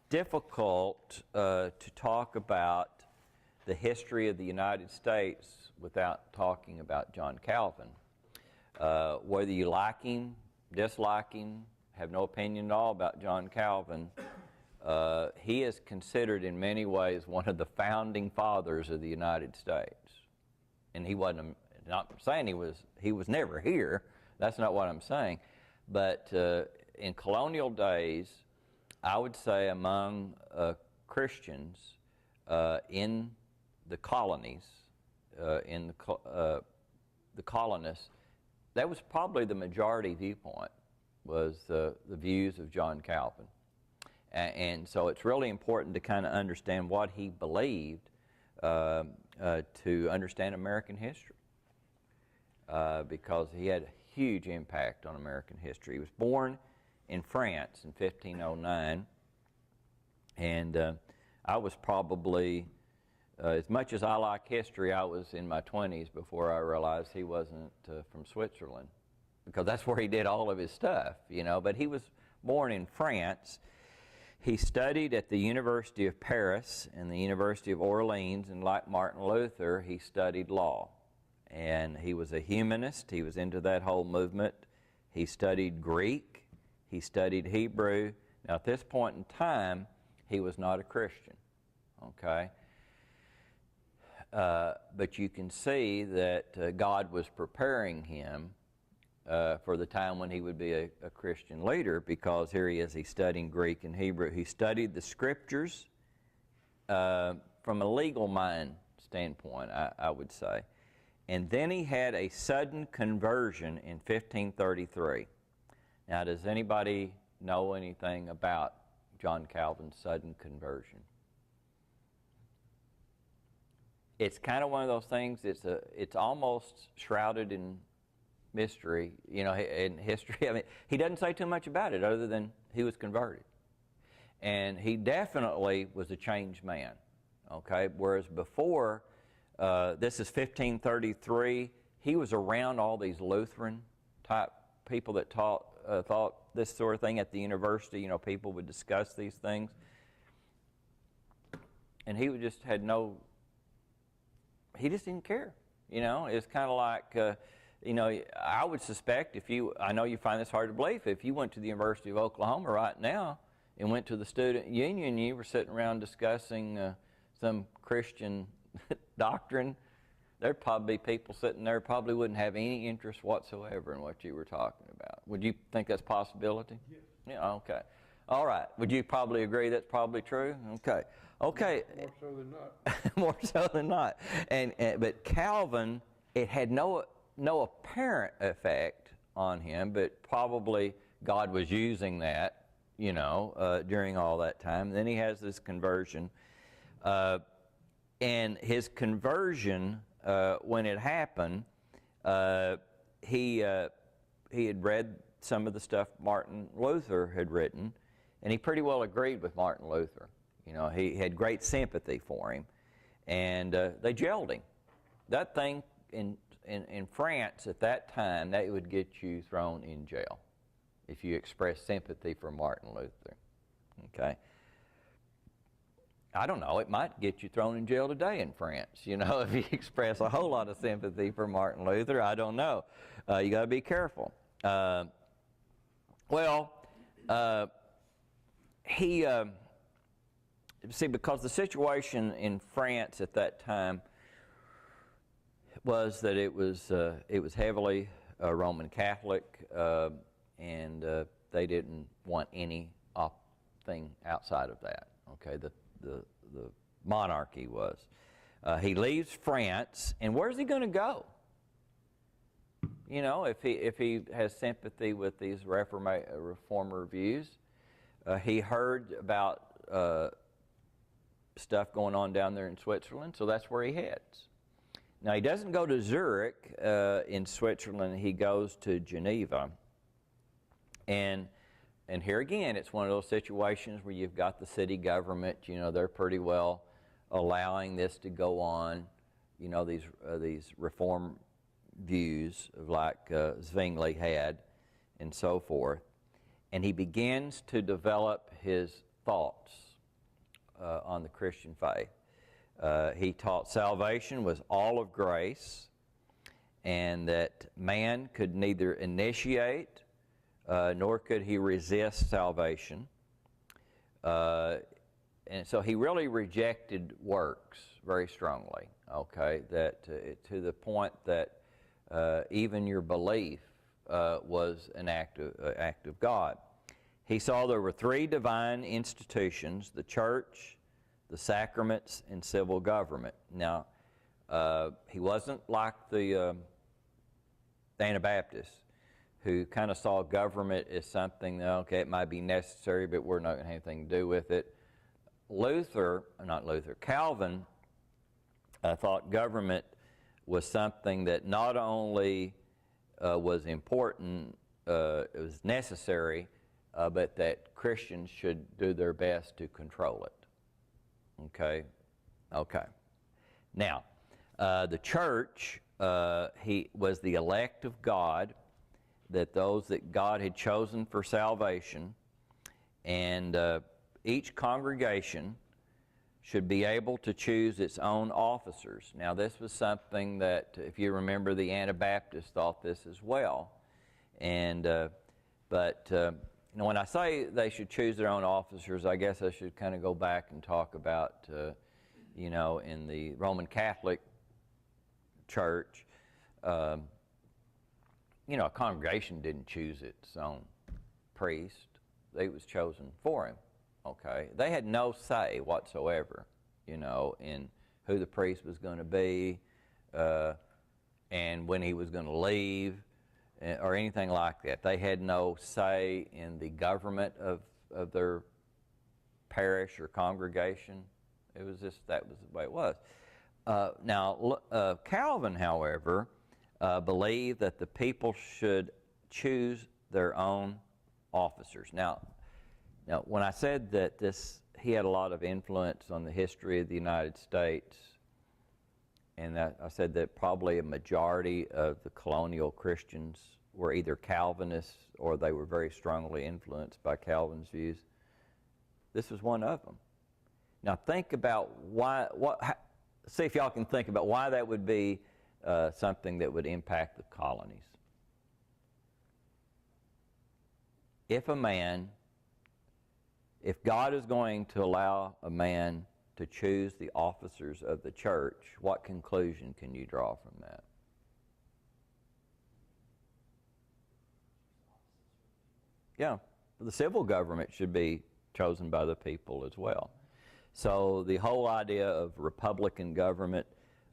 difficult to talk about the history of the United States without talking about John Calvin. Whether you like him, dislike him, have no opinion at all about John Calvin, he is considered in many ways one of the founding fathers of the United States. And he wasn't, not saying he was never here. That's not what I'm saying. But in colonial days, I would say among Christians in the colonies, in the colonists, that was probably the majority viewpoint, was the views of John Calvin. And so it's really important to kind of understand what he believed to understand American history, because he had a huge impact on American history. He was born in France in 1509, and I was probably, as much as I like history, I was in my 20s before I realized he wasn't from Switzerland, because that's where he did all of his stuff, But he was born in France. He studied at the University of Paris and the University of Orleans, and like Martin Luther, he studied law. And he was a humanist. He was into that whole movement. He studied Greek. He studied Hebrew. Now, at this point in time, he was not a Christian, okay? But you can see that God was preparing him for the time when he would be a Christian leader, because here he is, he's studying Greek and Hebrew. He studied the Scriptures from a legal mind standpoint, I would say. And then he had a sudden conversion in 1533. Now, does anybody know anything about John Calvin's sudden conversion? It's kind of one of those things, it's almost shrouded in mystery, in history. I mean, he doesn't say too much about it other than he was converted. And he definitely was a changed man, okay? Whereas before, this is 1533, he was around all these Lutheran type people that thought this sort of thing at the university. People would discuss these things. And he just he just didn't care. It's kind of like You know, I would suspect I know you find this hard to believe, if you went to the University of Oklahoma right now and went to the student union and you were sitting around discussing some Christian doctrine, there'd probably be people sitting there probably wouldn't have any interest whatsoever in what you were talking about. Would you think that's a possibility? Yes. Yeah, okay. All right. Would you probably agree that's probably true? Okay. Okay. More so than not. More so than not. But Calvin, it had no apparent effect on him, but probably God was using that, you know, during all that time. Then he has this conversion. And his conversion, when it happened, he had read some of the stuff Martin Luther had written, and he pretty well agreed with Martin Luther. You know, he had great sympathy for him, and they jailed him. That thing in France at that time, that would get you thrown in jail if you expressed sympathy for Martin Luther. Okay. I don't know, it might get you thrown in jail today in France, you know, if you express a whole lot of sympathy for Martin Luther. I don't know. You got to be careful. See, because the situation in France at that time was that it was heavily Roman Catholic, and they didn't want anything outside of that. Okay, the monarchy was. He leaves France, and where's he going to go? You know, if he has sympathy with these reformer views, he heard about stuff going on down there in Switzerland, so that's where he heads. Now, he doesn't go to Zurich in Switzerland. He goes to Geneva. And here again, it's one of those situations where you've got the city government, you know, they're pretty well allowing this to go on, you know, these reform views of like Zwingli had and so forth. And he begins to develop his thoughts on the Christian faith. He taught salvation was all of grace, and that man could neither initiate nor could he resist salvation. And so he really rejected works very strongly, okay, that to the point that even your belief was an act of God. He saw there were three divine institutions: the church, the sacraments, and civil government. Now, he wasn't like the Anabaptists, who kind of saw government as something that, okay, it might be necessary, but we're not going to have anything to do with it. Calvin thought government was something that not only was important, it was necessary, but that Christians should do their best to control it. Okay? Okay. Now, the church, he was the elect of God, that those that God had chosen for salvation, and each congregation should be able to choose its own officers. Now, this was something that, if you remember, the Anabaptists thought this as well. And you know, when I say they should choose their own officers, I guess I should kind of go back and talk about, you know, in the Roman Catholic Church, you know, a congregation didn't choose its own priest. It was chosen for him, okay? They had no say whatsoever, you know, in who the priest was going to be and when he was going to leave, or anything like that. They had no say in the government of their parish or congregation. It was just, that was the way it was. Now, Calvin, however, believed that the people should choose their own officers. Now, when I said that he had a lot of influence on the history of the United States, and that I said that probably a majority of the colonial Christians were either Calvinists or they were very strongly influenced by Calvin's views. This was one of them. Now think about see if y'all can think about why that would be something that would impact the colonies. If God is going to allow a man to choose the officers of the church, what conclusion can you draw from that? Yeah, the civil government should be chosen by the people as well. So the whole idea of Republican government,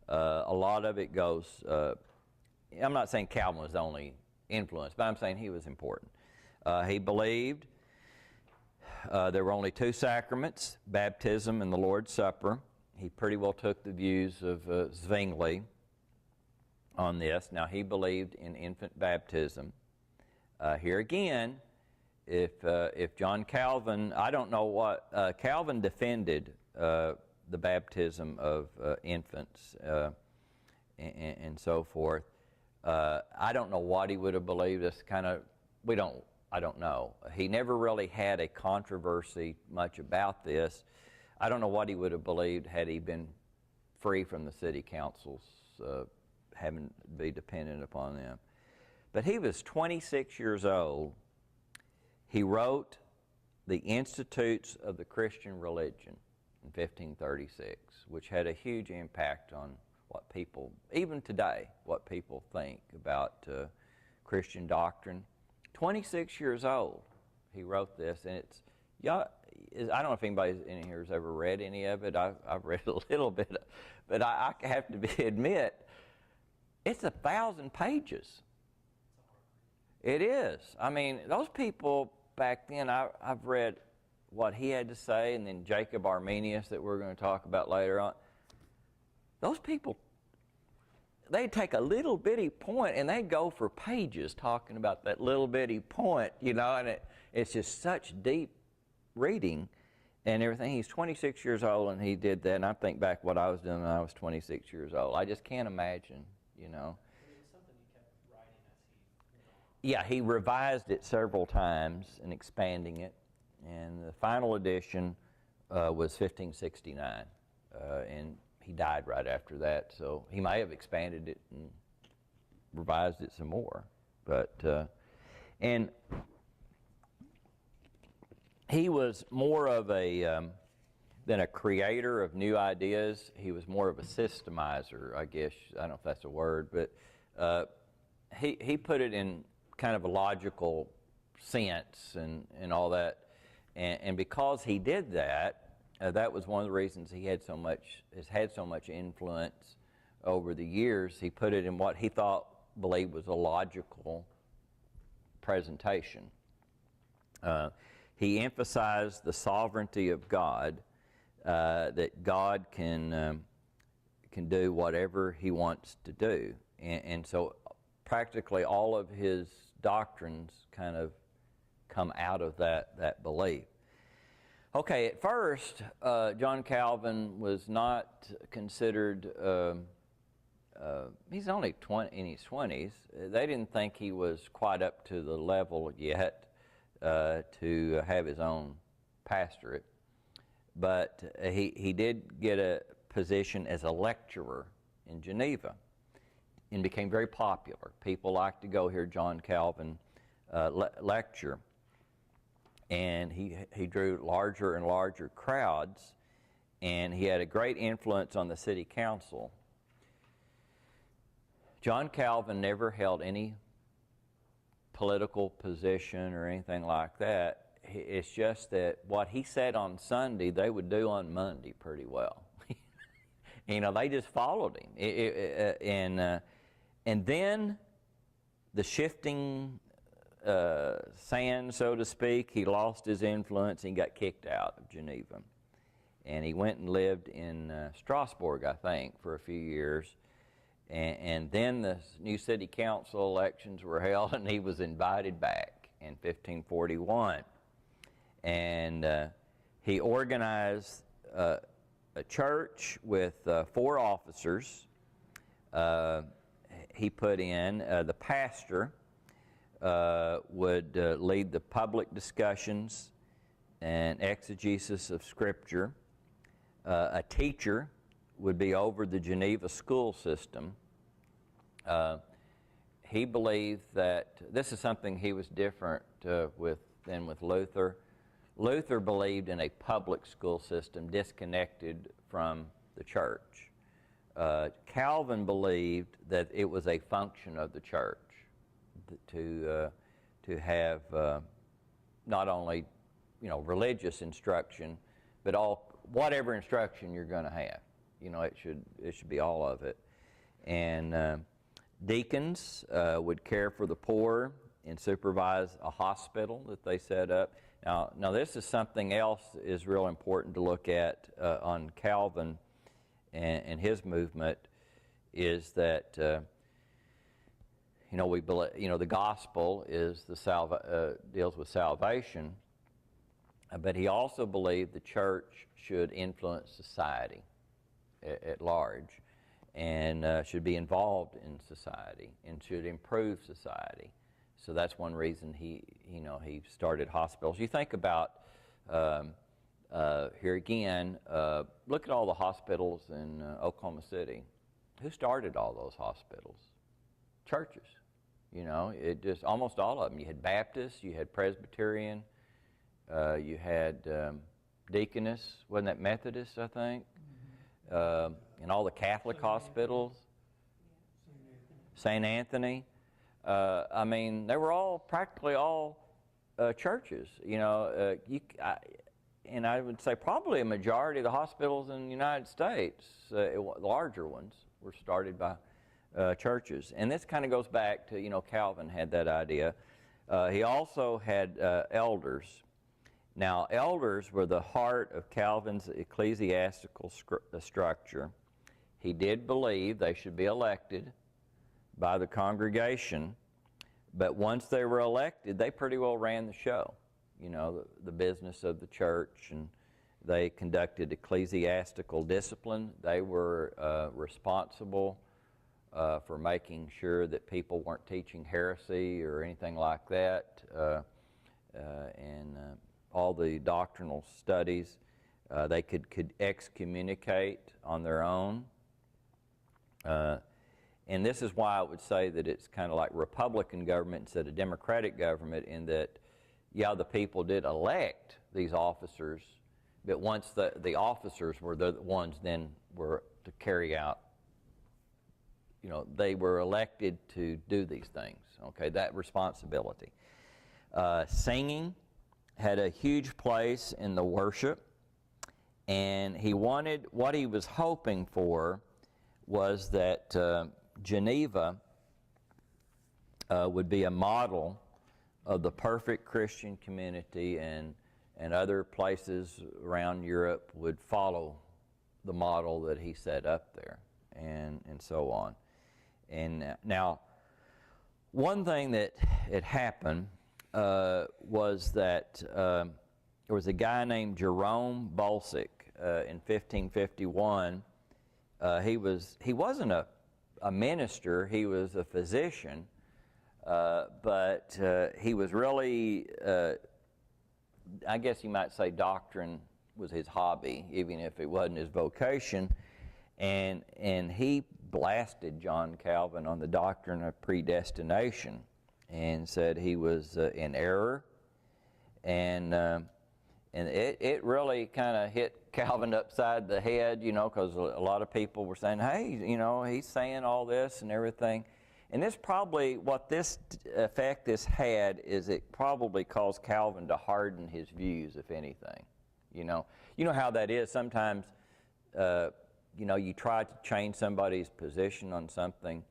a lot of it goes, I'm not saying Calvin was the only influence, but I'm saying he was important. He believed there were only two sacraments, baptism and the Lord's Supper. He pretty well took the views of Zwingli on this. Now, he believed in infant baptism. Here again, if John Calvin, I don't know what, Calvin defended the baptism of infants and so forth. I don't know what he would have believed. It's kind of, I don't know. He never really had a controversy much about this. I don't know what he would have believed had he been free from the city councils, having to be dependent upon them. But he was 26 years old. He wrote the Institutes of the Christian Religion in 1536, which had a huge impact on what people, even today, what people think about Christian doctrine. 26 years old, he wrote this, and it's, yeah, I don't know if anybody in here has ever read any of it. I've read a little bit, but I have to admit, it's 1,000 pages. It is. I mean, those people back then, I've read what he had to say, and then Jacob Arminius that we're going to talk about later on. Those people, they'd take a little bitty point and they'd go for pages talking about that little bitty point, you know, and it's just such deep reading and everything. He's 26 years old and he did that, and I think back what I was doing when I was 26 years old. I just can't imagine, you know. Yeah, he revised it several times and expanding it, and the final edition was 1569, and he died right after that, so he may have expanded it and revised it some more. But and he was more of a than a creator of new ideas. He was more of a systemizer, I guess. I don't know if that's a word, but he put it in kind of a logical sense and all that. And because he did that, that was one of the reasons he had has had so much influence over the years. He put it in what he believed was a logical presentation. He emphasized the sovereignty of God, that God can do whatever he wants to do. And so practically all of his doctrines kind of come out of that belief. Okay, at first, John Calvin was not considered, he's only in his 20s. They didn't think he was quite up to the level yet to have his own pastorate. But he did get a position as a lecturer in Geneva and became very popular. People liked to go hear John Calvin lecture. And he drew larger and larger crowds, and he had a great influence on the city council. John Calvin never held any political position or anything like that. It's just that what he said on Sunday, they would do on Monday pretty well. You know, they just followed him. And then the shifting sand, so to speak, he lost his influence and got kicked out of Geneva. And he went and lived in Strasbourg, I think, for a few years. And then the new city council elections were held, and he was invited back in 1541. And he organized a church with 4 officers. He put in the pastor would lead the public discussions and exegesis of Scripture. A teacher would be over the Geneva school system, He believed that this is something he was different than with Luther. Luther believed in a public school system disconnected from the church. Calvin believed that it was a function of the church to have not only religious instruction, but whatever instruction you're going to have. It should be all of it. And deacons would care for the poor and supervise a hospital that they set up. Now this is something else is real important to look at on Calvin and his movement, is that we believe, the gospel is deals with salvation, but he also believed the church should influence society at large, and should be involved in society and should improve society. So that's one reason he started hospitals. You think about here again, look at all the hospitals in Oklahoma City. Who started all those hospitals? Churches. It just almost all of them. You had Baptist, you had Presbyterian, you had Deaconess, wasn't that Methodist, I think? And all the Catholic hospitals. St. Anthony. They were practically all churches. And I would say probably a majority of the hospitals in the United States, larger ones, were started by churches. And this kind of goes back to, Calvin had that idea. He also had elders. Now, elders were the heart of Calvin's ecclesiastical structure. He did believe they should be elected by the congregation, but once they were elected, they pretty well ran the show, the business of the church, and they conducted ecclesiastical discipline. They were responsible for making sure that people weren't teaching heresy or anything like that, and all the doctrinal studies. They could excommunicate on their own. And this is why I would say that it's kind of like Republican government instead of Democratic government, in that, the people did elect these officers, but once the officers were the ones then were to carry out, they were elected to do these things, okay, that responsibility. Singing had a huge place in the worship, and what he was hoping for was that Geneva would be a model of the perfect Christian community, and other places around Europe would follow the model that he set up there, and so on. And now, one thing that had happened was that there was a guy named Jerome Bolsik in 1551. He wasn't a minister, he was a physician, but he was really, I guess you might say doctrine was his hobby, even if it wasn't his vocation. And he blasted John Calvin on the doctrine of predestination and said he was in error. And it really kind of hit Calvin upside the head, because a lot of people were saying, hey, he's saying all this and everything. And this probably, what this effect this had is it probably caused Calvin to harden his views, if anything. You know how that is. Sometimes, you try to change somebody's position on something.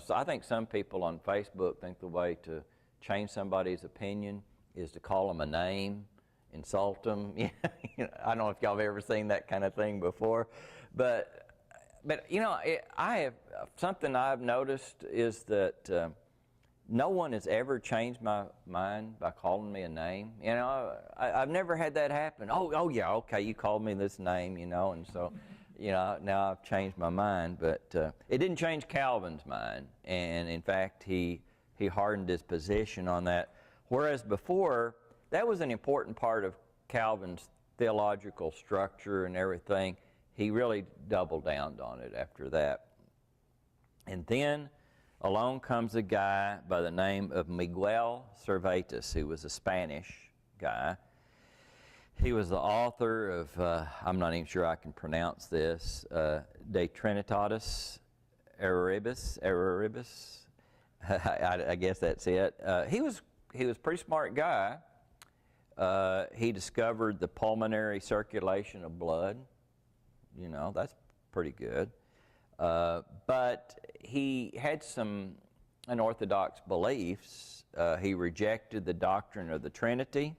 So I think some people on Facebook think the way to change somebody's opinion is to call them a name, insult them. I don't know if y'all have ever seen that kind of thing before, but I have something I've noticed is that no one has ever changed my mind by calling me a name. I've never had that happen. Oh yeah, okay, you called me this name, and so now I've changed my mind. But it didn't change Calvin's mind, and in fact he hardened his position on that. Whereas before, that was an important part of Calvin's theological structure and everything. He really doubled down on it after that. And then along comes a guy by the name of Miguel Cervantes, who was a Spanish guy. He was the author of, I'm not even sure I can pronounce this, De Trinitatis Erroribus. I guess that's it. He was a pretty smart guy. He discovered the pulmonary circulation of blood. You know, that's pretty good. But he had some unorthodox beliefs. He rejected the doctrine of the Trinity,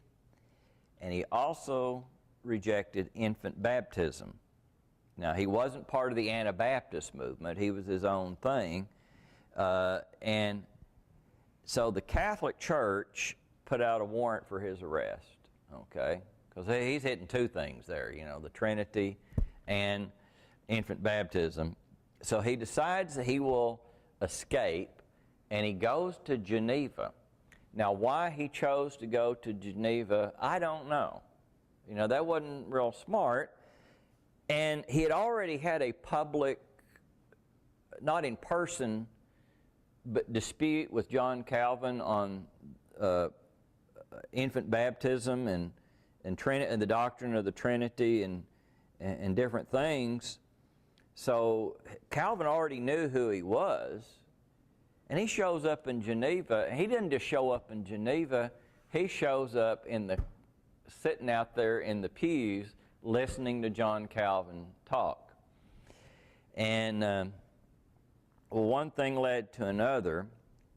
and he also rejected infant baptism. Now, he wasn't part of the Anabaptist movement. He was his own thing. And so the Catholic Church put out a warrant for his arrest, okay? Because he's hitting two things there, you know, the Trinity and infant baptism. So he decides that he will escape, and he goes to Geneva. Now, why he chose to go to Geneva, I don't know. You know, that wasn't real smart. And he had already had a public, not in person, but dispute with John Calvin on infant baptism and the doctrine of the Trinity and different things. So Calvin already knew who he was. And he shows up in Geneva. He didn't just show up in Geneva. He shows up sitting out there in the pews listening to John Calvin talk. And well, one thing led to another,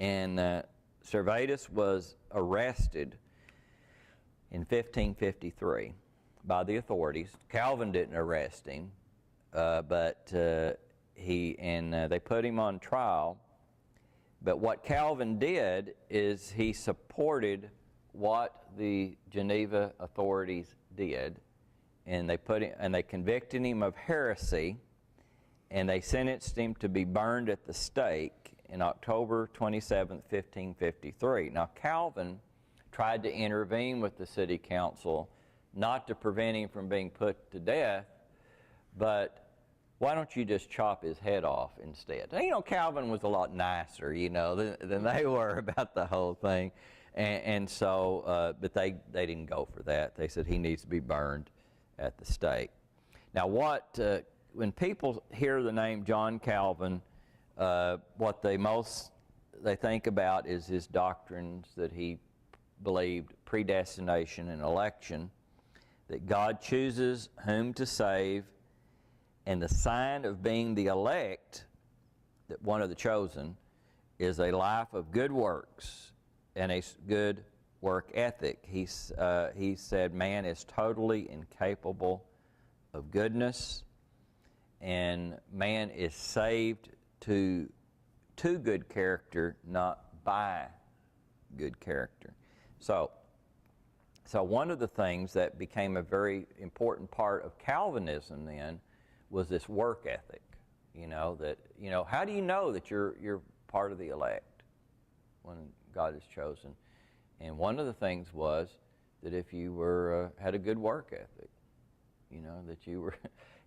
and Servetus was arrested in 1553 by the authorities. Calvin didn't arrest him, but they put him on trial. But what Calvin did is he supported what the Geneva authorities did, and they convicted him of heresy, and they sentenced him to be burned at the stake in October 27, 1553. Now, Calvin tried to intervene with the city council, not to prevent him from being put to death, but why don't you just chop his head off instead? You know, Calvin was a lot nicer, you know, than they were about the whole thing. And so, but they didn't go for that. They said he needs to be burned at the stake. Now, when people hear the name John Calvin, what they think about is his doctrines that he believed predestination and election, that God chooses whom to save, and the sign of being the elect, that one of the chosen, is a life of good works and a good work ethic. He said man is totally incapable of goodness, and man is saved to good character, not by good character. So one of the things that became a very important part of Calvinism then was this work ethic. You know, how do you know that you're part of the elect when God has chosen? And one of the things was that if you had a good work ethic, you know, that you were,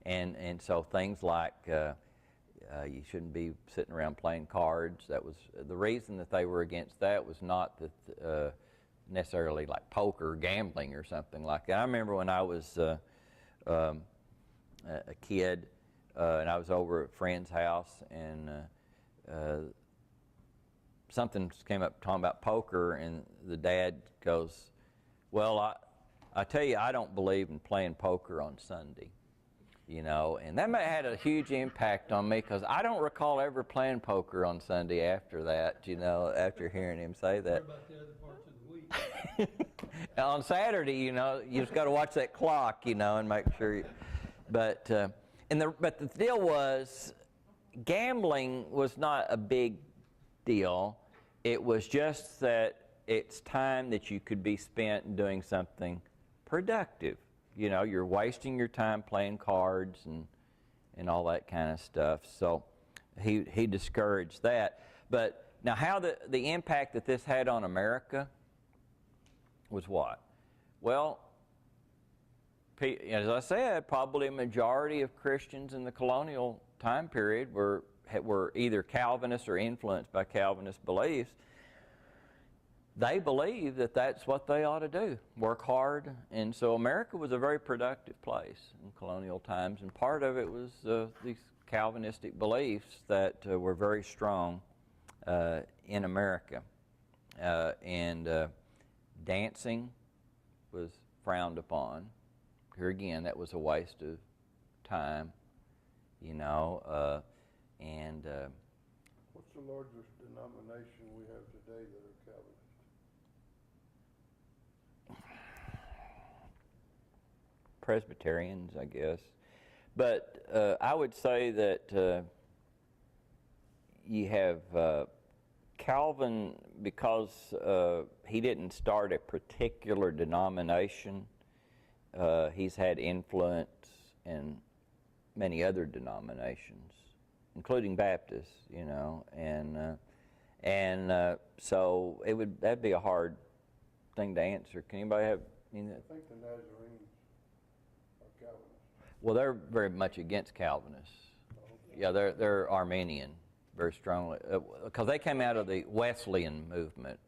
and so things like you shouldn't be sitting around playing cards. That was the reason that they were against that, was not that necessarily like poker, gambling, or something like that. I remember when I was a kid, and I was over at a friend's house, and something came up talking about poker, and the dad goes, well, I tell you, I don't believe in playing poker on Sunday, you know, and that had a huge impact on me, because I don't recall ever playing poker on Sunday after that, you know, after hearing him say that. What about the other parts of the week? On Saturday, you know, you just got to watch that clock, you know, and make sure but the deal was, gambling was not a big deal. It was just that it's time that you could be spent doing something productive. You know, you're wasting your time playing cards and all that kind of stuff. So he discouraged that. But now how the impact that this had on America was what? Well, as I said, probably a majority of Christians in the colonial time period were were either Calvinists or influenced by Calvinist beliefs, they believed that that's what they ought to do, work hard. And so America was a very productive place in colonial times, and part of it was these Calvinistic beliefs that were very strong in America. And dancing was frowned upon. Here again, that was a waste of time, you know. What's the largest denomination we have today that are Calvinist? Presbyterians, I guess. But I would say that you have Calvin, because he didn't start a particular denomination, he's had influence in many other denominations, including Baptists, you know, and so that'd be a hard thing to answer. Can anybody have anything? I think the Nazarenes are Calvinist. Well, they're very much against Calvinists. Yeah, they're Arminian, very strongly, because they came out of the Wesleyan movement.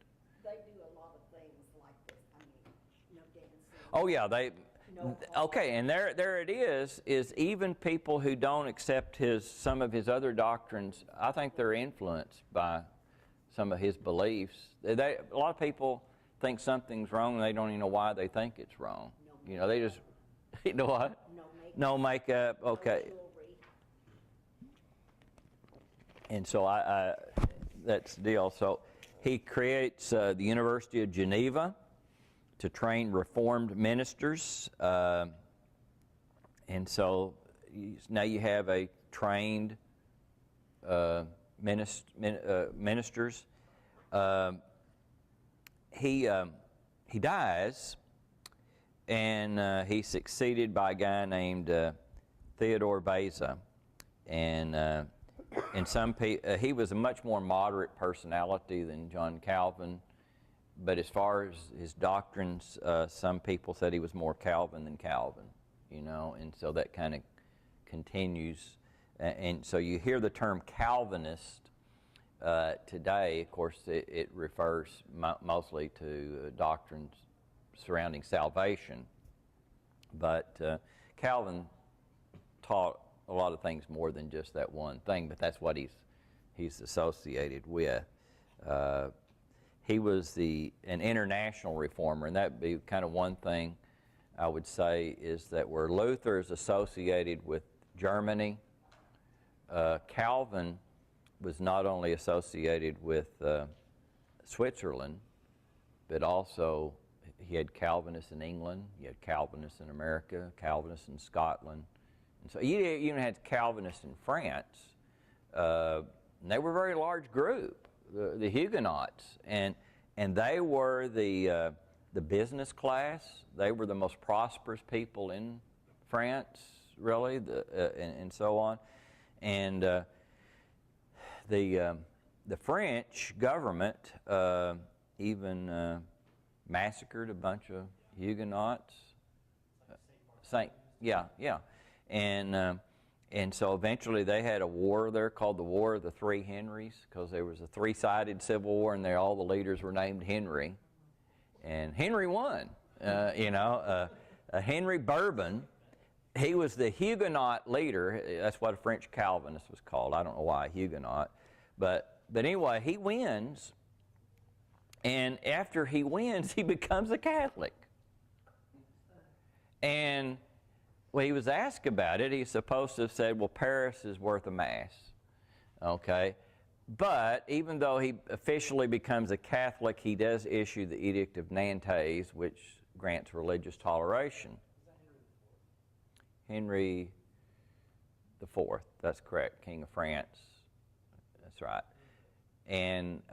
They do a lot of things like this, I mean, no dancing. Oh yeah, they. No Okay, and there it is even people who don't accept some of his other doctrines, I think they're influenced by some of his beliefs. A lot of people think something's wrong and they don't even know why they think it's wrong. You know, they just, you know what? No makeup, okay. No jewelry. And so that's the deal. So he creates the University of Geneva to train Reformed ministers. And so now you have a trained ministers. He dies, and he's succeeded by a guy named Theodore Beza. And some he was a much more moderate personality than John Calvin. But as far as his doctrines, some people said he was more Calvin than Calvin, you know, and so that kind of continues. And so you hear the term Calvinist today, of course, it refers mostly to doctrines surrounding salvation. But Calvin taught a lot of things more than just that one thing, but that's what he's associated with. He was an international reformer, and that'd be kind of one thing I would say is that where Luther is associated with Germany, Calvin was not only associated with Switzerland, but also he had Calvinists in England, you had Calvinists in America, Calvinists in Scotland, and so you even had Calvinists in France. And they were a very large group. The Huguenots, and they were the business class. They were the most prosperous people in France, really, and so on. And the French government even massacred a bunch of Huguenots. And so eventually they had a war there called the War of the Three Henrys, because there was a three-sided civil war, and all the leaders were named Henry. And Henry won. Henry Bourbon, he was the Huguenot leader. That's what a French Calvinist was called. I don't know why Huguenot. But anyway, he wins. And after he wins, he becomes a Catholic. And when he was asked about it, he's supposed to have said, well, Paris is worth a Mass, okay? But even though he officially becomes a Catholic, he does issue the Edict of Nantes, which grants religious toleration. Henry IV, that's correct, King of France, that's right. And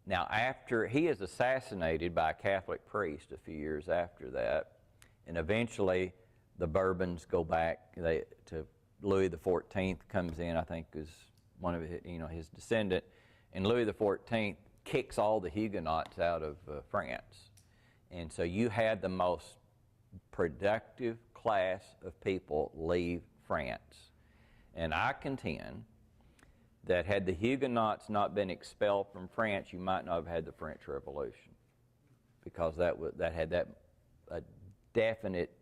now after, he is assassinated by a Catholic priest a few years after that, and eventually the Bourbons go back to Louis XIV comes in, I think, is one of his descendant, and Louis XIV kicks all the Huguenots out of France, and so you had the most productive class of people leave France, and I contend that had the Huguenots not been expelled from France, you might not have had the French Revolution, because that had a definite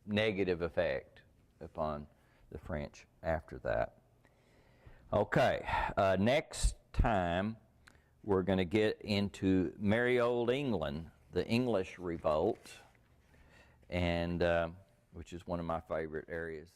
negative effect upon the French after that. Okay, next time we're going to get into merry old England, the English Revolt, and which is one of my favorite areas.